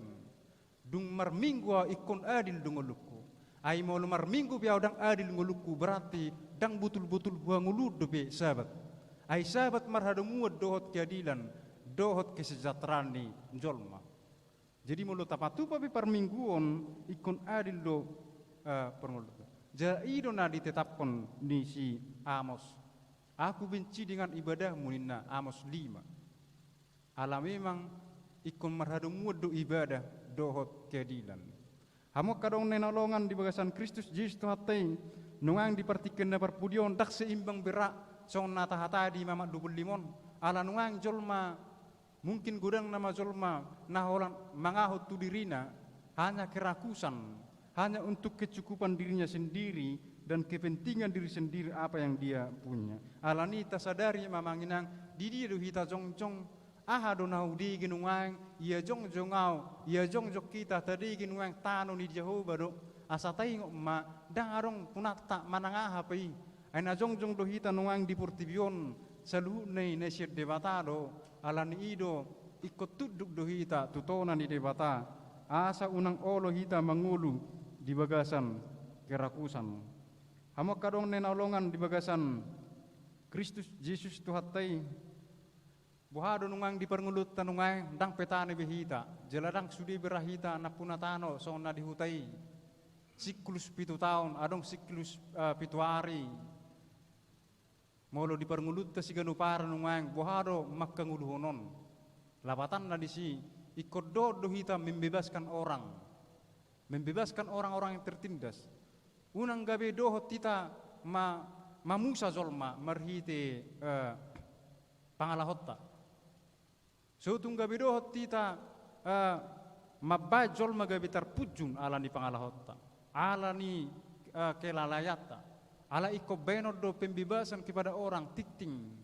Dung marminggu ikon adil dungoluku. Ai molo marminggu biau dang adil ngoluku berarti dang butul-butul buang ngulud be sahabat. Ai sahabat marhadamu dohot keadilan, dohot kesejahteraan ni jolma. Jadi molo tapatupa pe parmingguon ikon adil do perngolud. Jadi do na ditetapkan ni si Amos. Aku benci dengan ibadahmu ninna Amos 5. Ala memang ikon marhadamu do ibadah dohot keadilan. Hamo kadong nenolongan di bagasan Kristus Yesus Tuhan nungang dipertikan na perpudion dak seimbang berak song nata-hata di mamak 25 ala nungang jolma mungkin gudang nama jolma naholan mangahot tu dirina hanya kerakusan hanya untuk kecukupan dirinya sendiri dan kepentingan diri sendiri apa yang dia punya. Ala ni tasadari mamanginang didi do hita jong-jong aha do naudi ginungang ia jong jongau ia jong jok kita tadi ginungang tano ni Jehovah do asatai ma dang arong punata manangaha pai aina jong jong do hita nungang di purtibion salu nei nesyet dewata do alan ido ikut tuduk do hita tutona ni dewata asa unang olo hita mangulu di bagasan kerakusan. Hamo kadong nenolongan di bagasan Kristus Yesus Tuhatai buhado nungang di perngulut tanungang dang petane behita jeladang sudi berahita na punatano song na dihutai siklus 7 tahun adong siklus 7 hari molo di perngulut ta siganu para nungang buhado makkanguluhonon labatan na disi ikut do hita membebaskan orang membebaskan orang-orang yang tertindas. Unang gabi dohot tita mamusa zolma marhite pangalahotta. Sutung gabi dohot tita mabajol magabi terpujun ala ni pangalahotta, ala ni kelalaiata, ala iko benod do pembebasan kepada orang tikting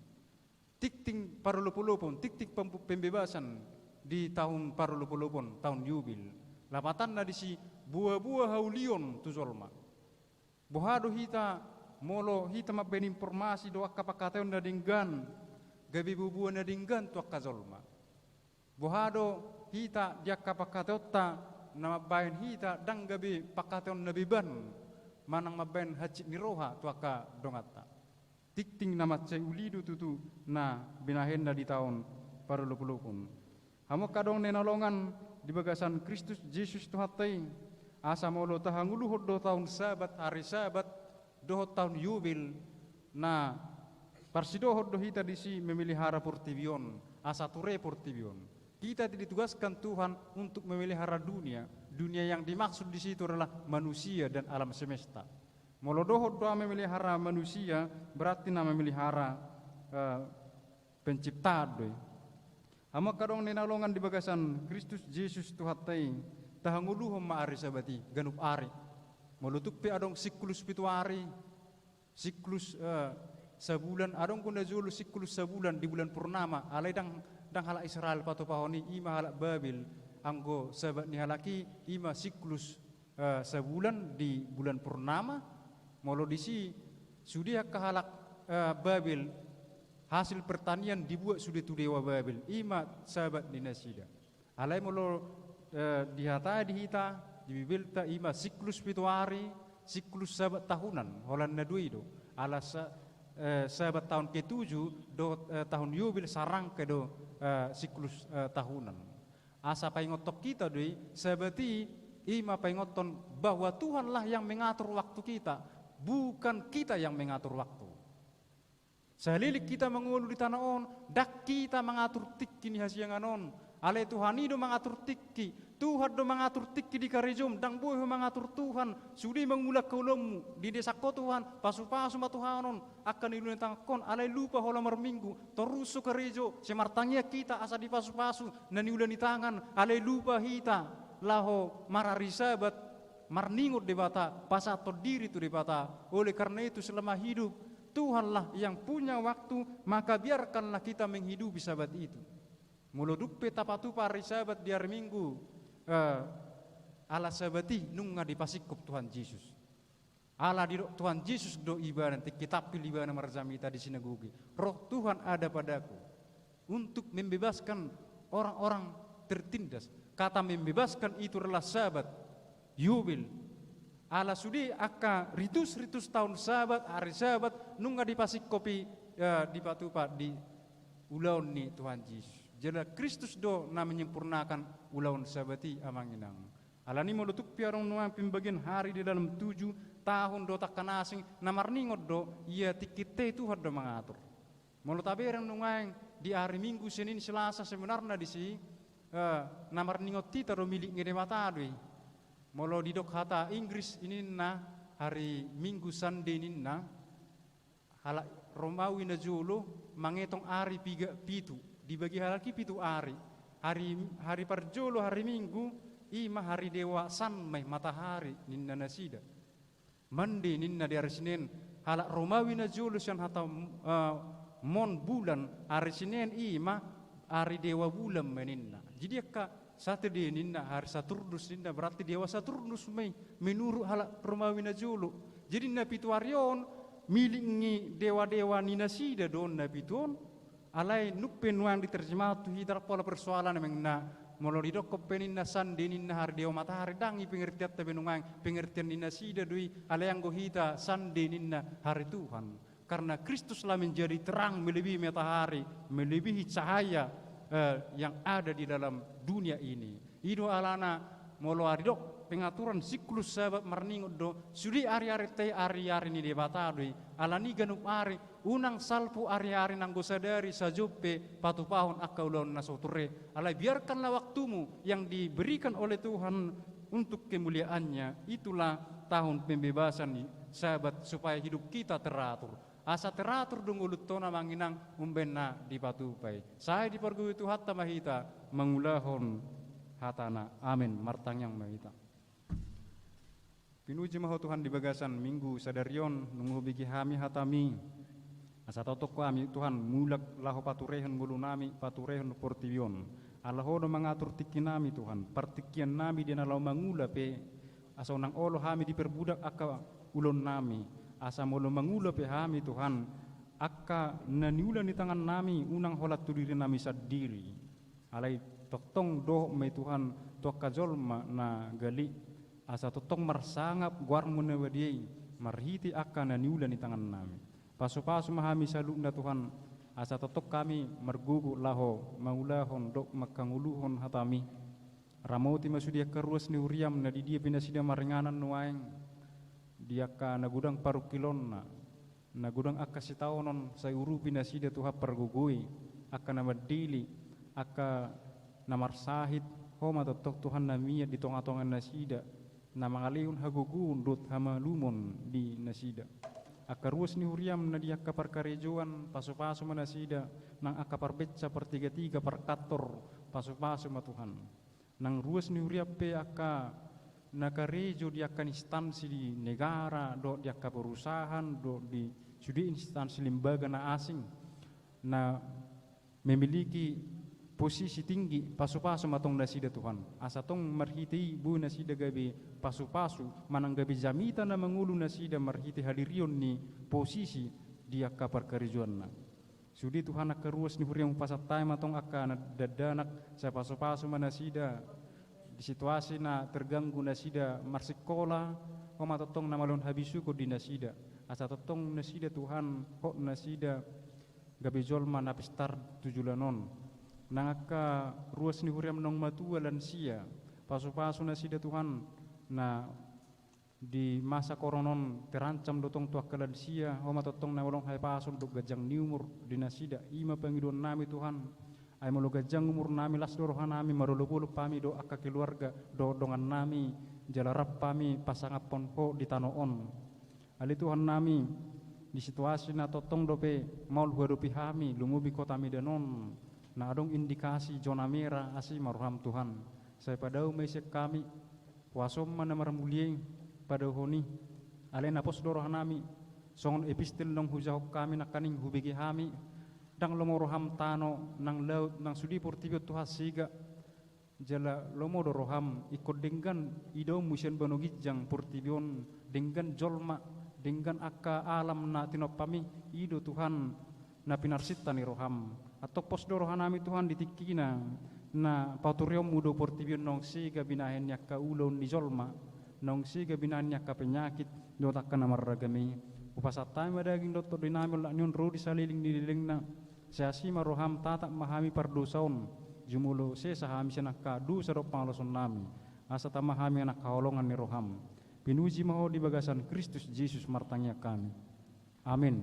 parulupulupon, tiktik pembebasan di tahun parulupulupon, tahun yubil. Lapatan na di si buah-buah haulion tu zolma. Bohado hita molo hita maben informasi do akapakateon na dinggan, gabi bubuan na dinggan tu akazolma. Bohado hita dia kapakateota na mabayan hita dang gabi pakateon na biban, manang mabayan haji niroha tu aka dongata. Tikting nama cai ulidu tutu na binahen na di tahun parulupulupon. Hamo kadong nenolongan di bagasan Kristus Yesus Tuhatai asa molo tahanguluhod do tahun sabat hari sabat dohot tahun yubil na parsidohod do hita disi memelihara portibion asa ture portibion. Kita ditugaskan Tuhan untuk memelihara dunia yang dimaksud di situ adalah manusia dan alam semesta. Molo dohot do memelihara manusia berarti na memelihara pencipta do. Hama kadong nenalongan di bagasan Kristus Yesus Tuhatai tahanguluhom maari sabati ganup ari molutuk pe adong siklus pitu ari siklus sebulan adong kunda zulu siklus sebulan di bulan purnama alai dang hala Israel pato pahoni ima hala Babil anggo sabat ni halaki ima siklus sebulan di bulan purnama molo disi sudia kahalak Babil hasil pertanian dibuat sudah tu dewa Babil ima sahabat dinasida alai molo dihata dihita dibibilta ima siklus pituari siklus sahabat tahunan holan naduido ala sahabat tahun ke-7 do tahun yubil sarang ke do siklus tahunan asa paingotok kita doi sahabati ima paingoton bahwa Tuhanlah yang mengatur waktu kita bukan kita yang mengatur waktu. Salilik kita mengulu di tanah on, dak kita mengatur tikki ni hasiangan on. Ale Tuhan itu mengatur tikki, Tuhan do mengatur tikki di karejum, dang boy mengatur Tuhan. Sudi mengulak kaulemu di desa ko Tuhan, pasu-pasu ma Tuhanon akan ilun tangkon. Ale lupa hola merminggu, terus karejo, semartangnya kita asa di pasu-pasu, nani ulan di tangan. Ale lupa hita, laho marari sabat, marningut di bata, pasato diri tu di bata. Oleh karena itu selama hidup Tuhanlah yang punya waktu, maka biarkanlah kita menghidupi sahabat itu. Muluduk petapatu pari sahabat di hari Minggu, ala sahabati nunga dipasikup Tuhan Yesus. Ala di Tuhan Yesus do ibadah kitab ibadah marzamita di sinagogi. Roh Tuhan ada padaku untuk membebaskan orang-orang tertindas. Kata membebaskan itu adalah sahabat yubil. Ala sudi aka ritus tahun sahabat hari sahabat nunga dipasik kopi di patupa di ulaun ni Tuhan Yesus. Jadi Kristus do na menyempurnakan ulaun sahabati amanginang. Ala ni molutuk piarong nuang pimbagian hari di dalam 7 tahun do takkan asing namarningot do ia tikite Tuhan do mengatur. Molutaberang nungang di hari Minggu Senin Selasa sebenarnya di si namarningot tita do milik ngedematadui. Molo di dok hata Inggris ini na hari Minggu Sunday ini na hala Romawi na julu mangetong ari pitu dibagi halaki pitu hari parjolo hari Minggu ima hari dewa sanmai matahari ninna nasida mandi ninna di hari Senin hala Romawi na julu sian hata mon bulan hari Senin ima hari dewa bulan meninna jadi akka Saturday ninna hari Saturnus ninna berarti dewa Saturnus menurut halak Romawi na julu. Jadi na pituarion milingi dewa-dewa nina sida don na piton alai nupen wang diterjemah tu hidar pola persoalan memang na molori dokop peninna sande ninna hari dewa matahari dangi pengertian tabenungang pengertian nina sida dui alai anggo hita sande ninna hari Tuhan. Karena Kristuslah menjadi terang melebihi matahari, melebihi cahaya yang ada di dalam dunia ini. Ido alana molo aridok pengaturan siklus sahabat marningot do sudi ari-ari teh ari-ari ni debatadoi alani ganup ari unang salpu ari-ari nanggo sadari sajope patupahon akaulon nasoture alai biarkanlah waktumu yang diberikan oleh Tuhan untuk kemuliaannya. Itulah tahun pembebasan nih, sahabat, supaya hidup kita teratur. Asa teratur dong ulut tona manginang umbena di patupai. Saya dipergui Tuhan tamahita mengulahon hatana. Amin. Martang yang mahita. Pinuji maho Tuhan di bagasan minggu sadarion nunggu bigi hami hatami. Asa totok kami Tuhan mulak laho paturehen bulu nami paturehen portivion. Allahono mengatur tiki nami Tuhan. Partikian nami di nalau mangula pe. Asa unang olo hami diperbudak aka ulon nami. Asa molo mangula pe hami Tuhan. Aka naniula ni tangan nami unang holat tudiri nami sadiri. Alai totong doh me Tuhan toka jolma na gali. Asa totong marsangap guarmu na wadiai. Marhiti aka naniula ni tangan nami. Pasu-pasu mahami salukna Tuhan. Asa totok kami mergugu laho maulahon dok makanguluhon hatami. Ramoti masudia keruas ni uriam na di dia pinasida maringanan nuaeng. Dia ka nagudang parukilon na gudang aka sitaonon sa uru pinasida tuha pergugui. Aka namadili, aka namarsahit homa totok Tuhan namia di tonga-tongan nasida. Na mangalihun hagugun dot hamalumon di nasida. Aka ruas ni huriam na di aka parkarejuan pasu-pasu manasida. Nang aka parbetsa pertiga-tiga parkator pasu-pasu ma Tuhan. Nang ruas ni huriam pe aka nakarejo di aka instansi di negara, do di aka perusahaan, do di sudi instansi lembaga na asing na memiliki posisi tinggi pasu-pasu matong nasida Tuhan. Asa tong marhiti bu nasida gabi pasu-pasu manang gabi jamita na mangulu nasida marhiti halirion ni posisi dia kapar karijuan na. Sudi Tuhan aka ruas ni huriang pasatay matong aka na dadanak sa pasu-pasu manasida di situasi na terganggu nasida marsikola o matotong na malon habisuko di nasida. Asa totong nasida Tuhan ho nasida gabi jolma na pistar tujulanon. Nangaka ruas ni huriam nong matua lansia pasu-pasu nasida Tuhan na di masa koronon terancam dotong tua kelansia o matotong na walong hai pasun dok gajang ni umur di nasida ima pangidon nami Tuhan ay malo gajang umur nami las dorohan nami marulupulup pami do aka keluarga do dongan nami jalarap pami pasangapon ho di tanoon ali Tuhan nami di situasi na totong dope maul huarupi hami lumubi kota midanon na adong indikasi zona merah asi maruham Tuhan. Saya padau mesek kami wasom mana marmulieng pada honi alena pos dorohan nami songon epistel nong hujahok kami nakaning hubigi hami dang lomoroham tano nang laut nang sudi portibio Tuhan siga jala lomo doroham ikut dengan ido musen banogijang portibion dengan jolma dengan aka alam na tinopami ido Tuhan na pinarsita ni roham atau pos dorohan nami Tuhan ditikina na paturiom mudo portibion nong siga binahen ka ulon di jolma nong siga binahen ka penyakit dotakan namarragami upasatay madaging dotto dinamil la nyon rudi saliling nililing na siasima roham tatak mahami pardosaon jumulo se sahami senaka du sarop pangloson nami asa tamahami anak kaholongan ni roham pinuji maho di bagasan Kristus Yesus martangnya kami amin.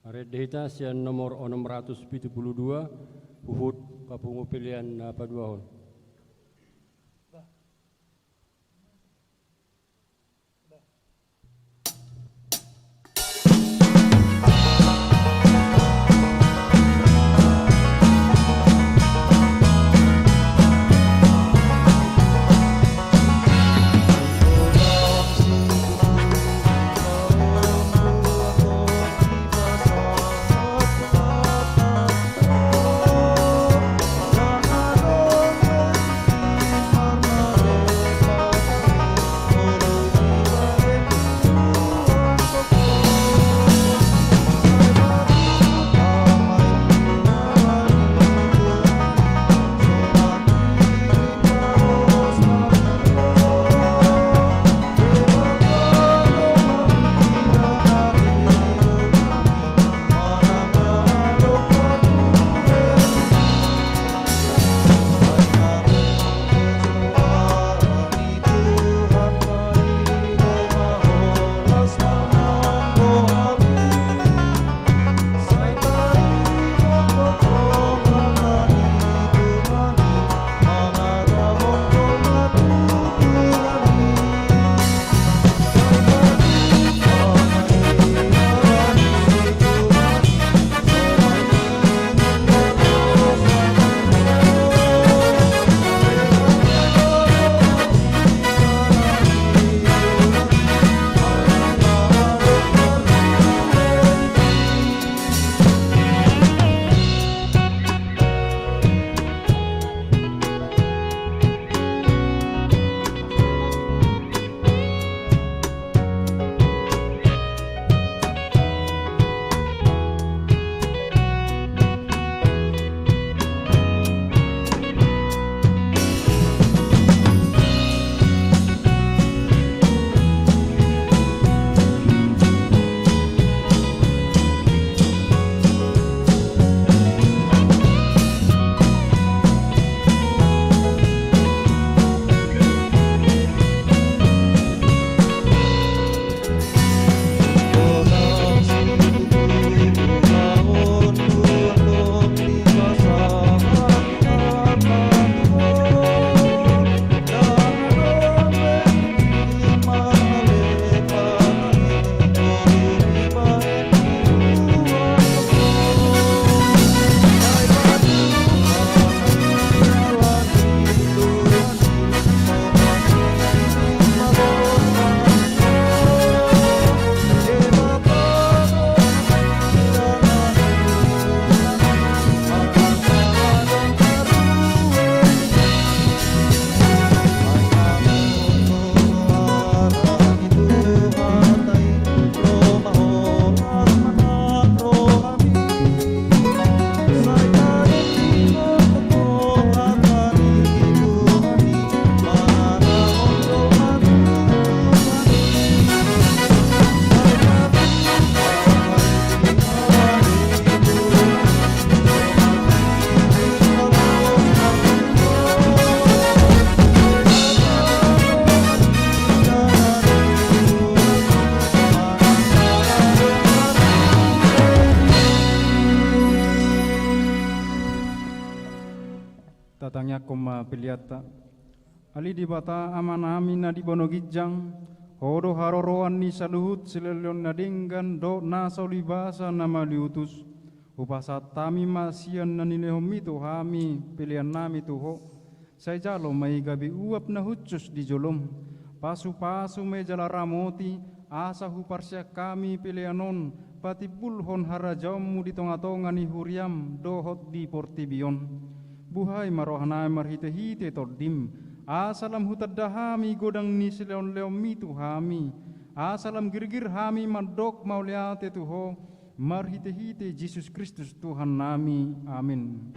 Redeta sian nomor 672 Uhud Papungu pilihan Paduahon. Jangan tangya koma piliata ali di bata amanami na di bono gijang hodo haroroan ni saluhut silelion na dinggan do nasa libasa nama liutus upasat tami masian na ninehomito hami pilihan nami tuho say jalo may gabi uap na hutsus di jolom pasu-pasu may jala ramoti asa huparsya kami pilihanon pati bulhon harajamu di tonga-tonga ni huriam dohot di portibion buhay marohanay marhite-hite tordim asalam hutadahami godang ni sileon-leon mitu hami asalam girgir hami madok mauliate tuho marhite-hite Jesus Kristus Tuhan nami amin.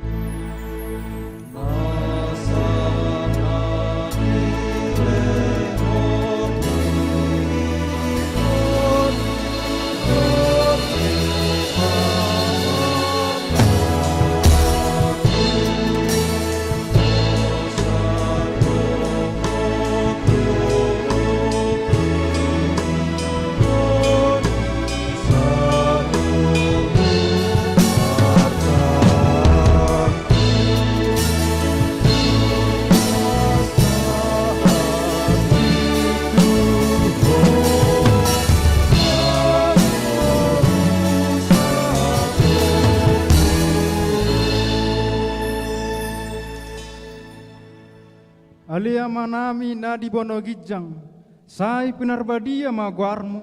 Alia manami na di bono gijang, say pinarbadia maguarmu,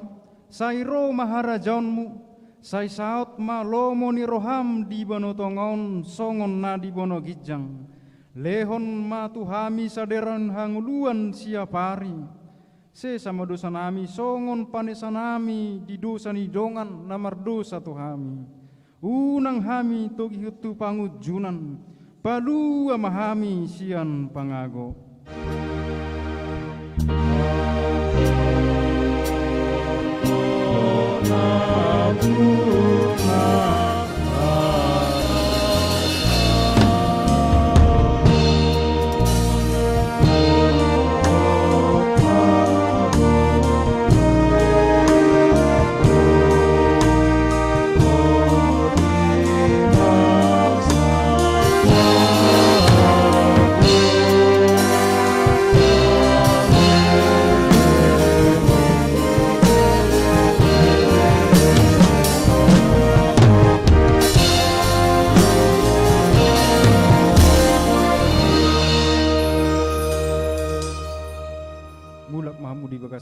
say ro maharajaunmu, say saot ma lomo ni roham di bono tongon songon na di bono gijang, lehon ma tuhami saderan hanguluan siapari, se sama dosa nami songon panesa nami di dosa ni dongan namar dosa tuhami, unang hami togi hutu pangujunan, palu amahami sian pangago.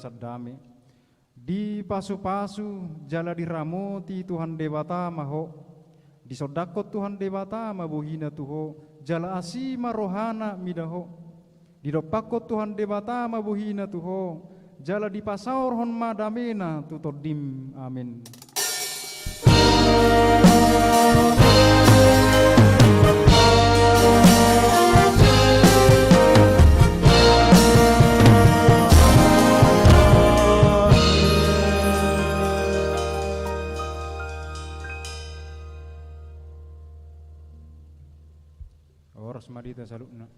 Dame di pasu-pasu jala di ramoti Tuhan Dewata maho di sodakot Tuhan Dewata mabuhina tuho jala asima rohana midaho di dopakot Tuhan Dewata mabuhina tuho jala di pasaur hon madamena tutodim amin. Oras marita salukna.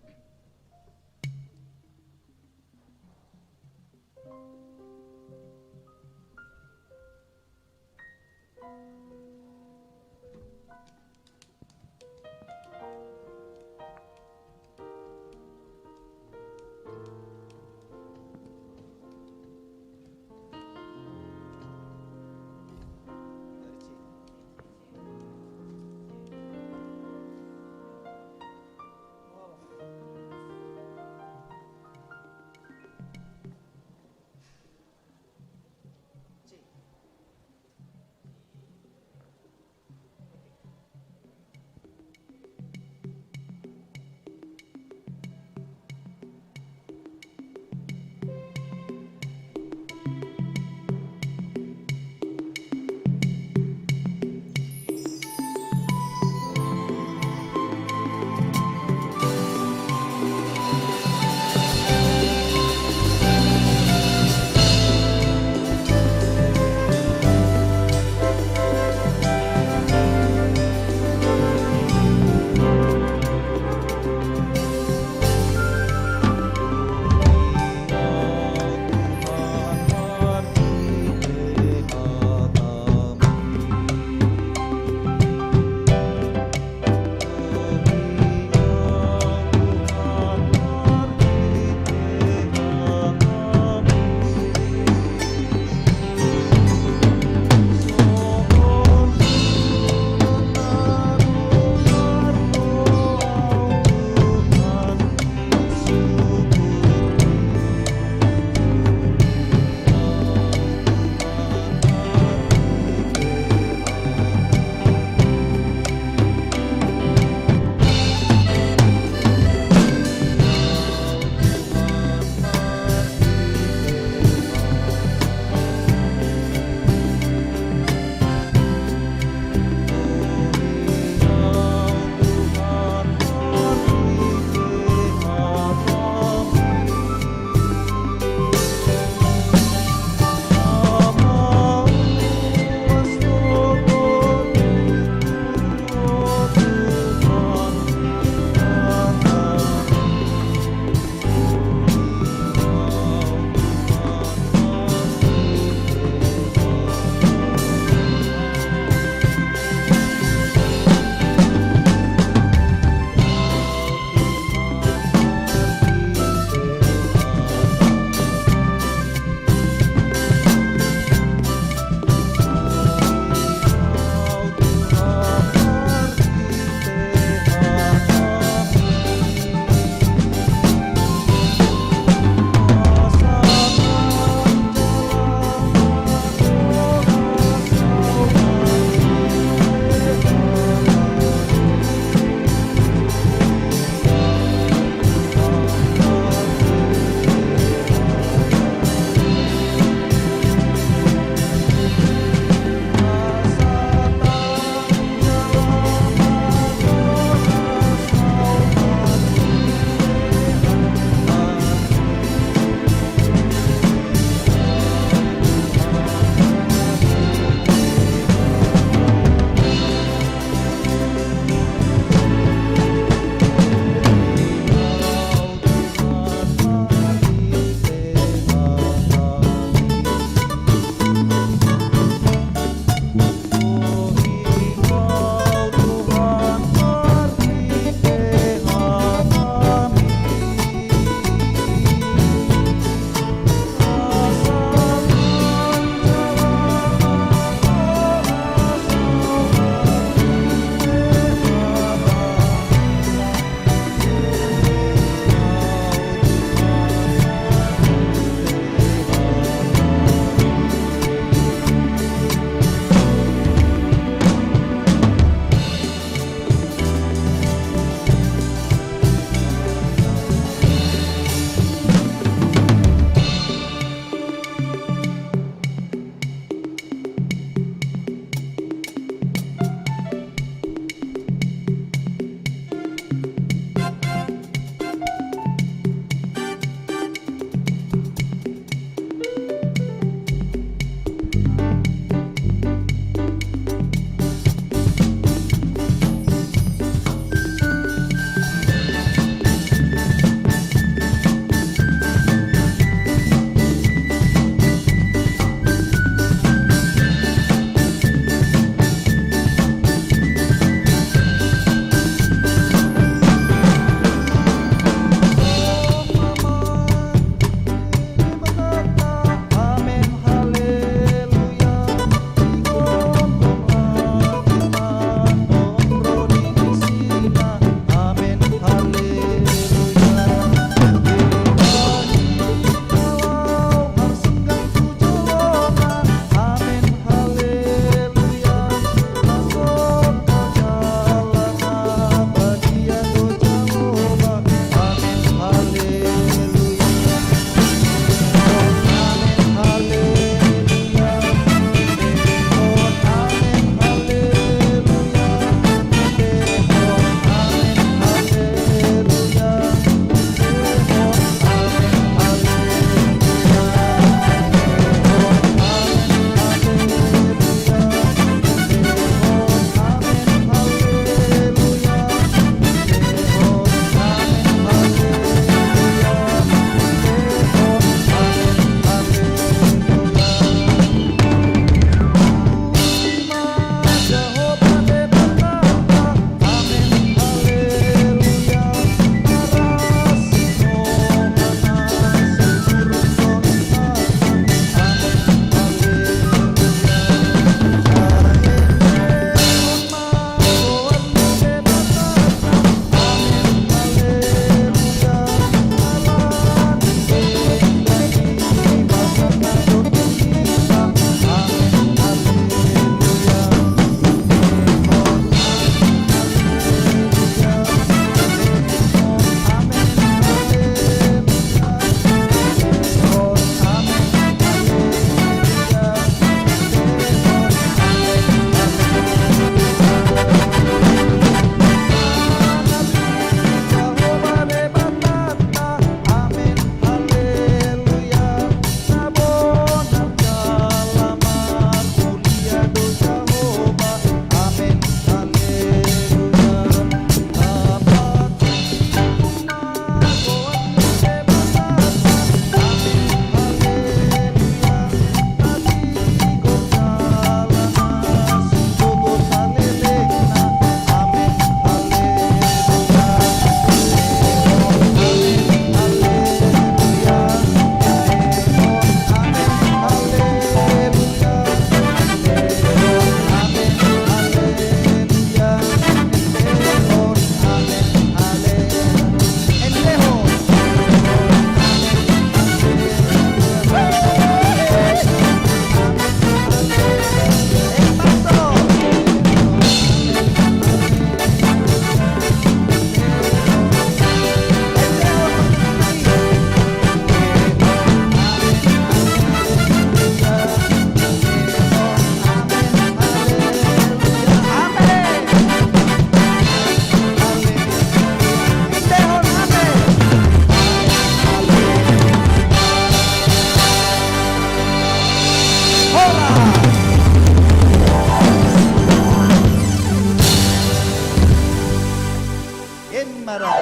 Emara.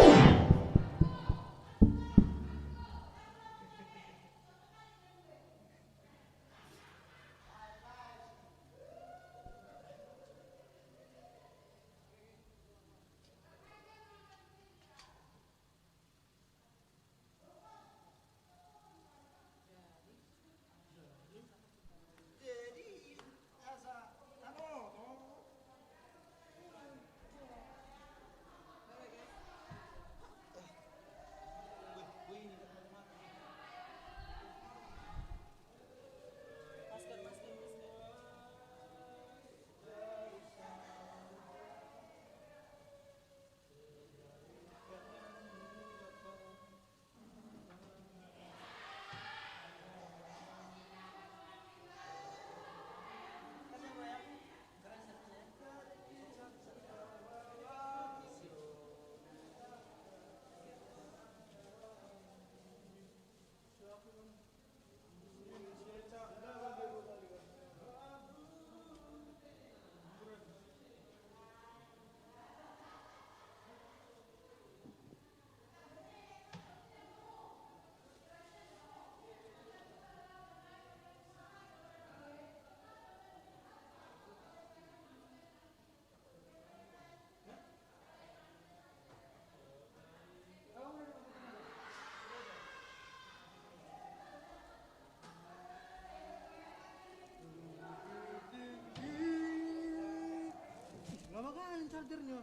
Gak bakalan chargernya.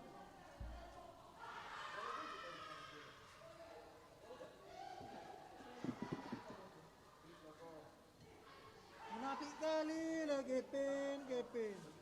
Munafik kali lah, Kepin.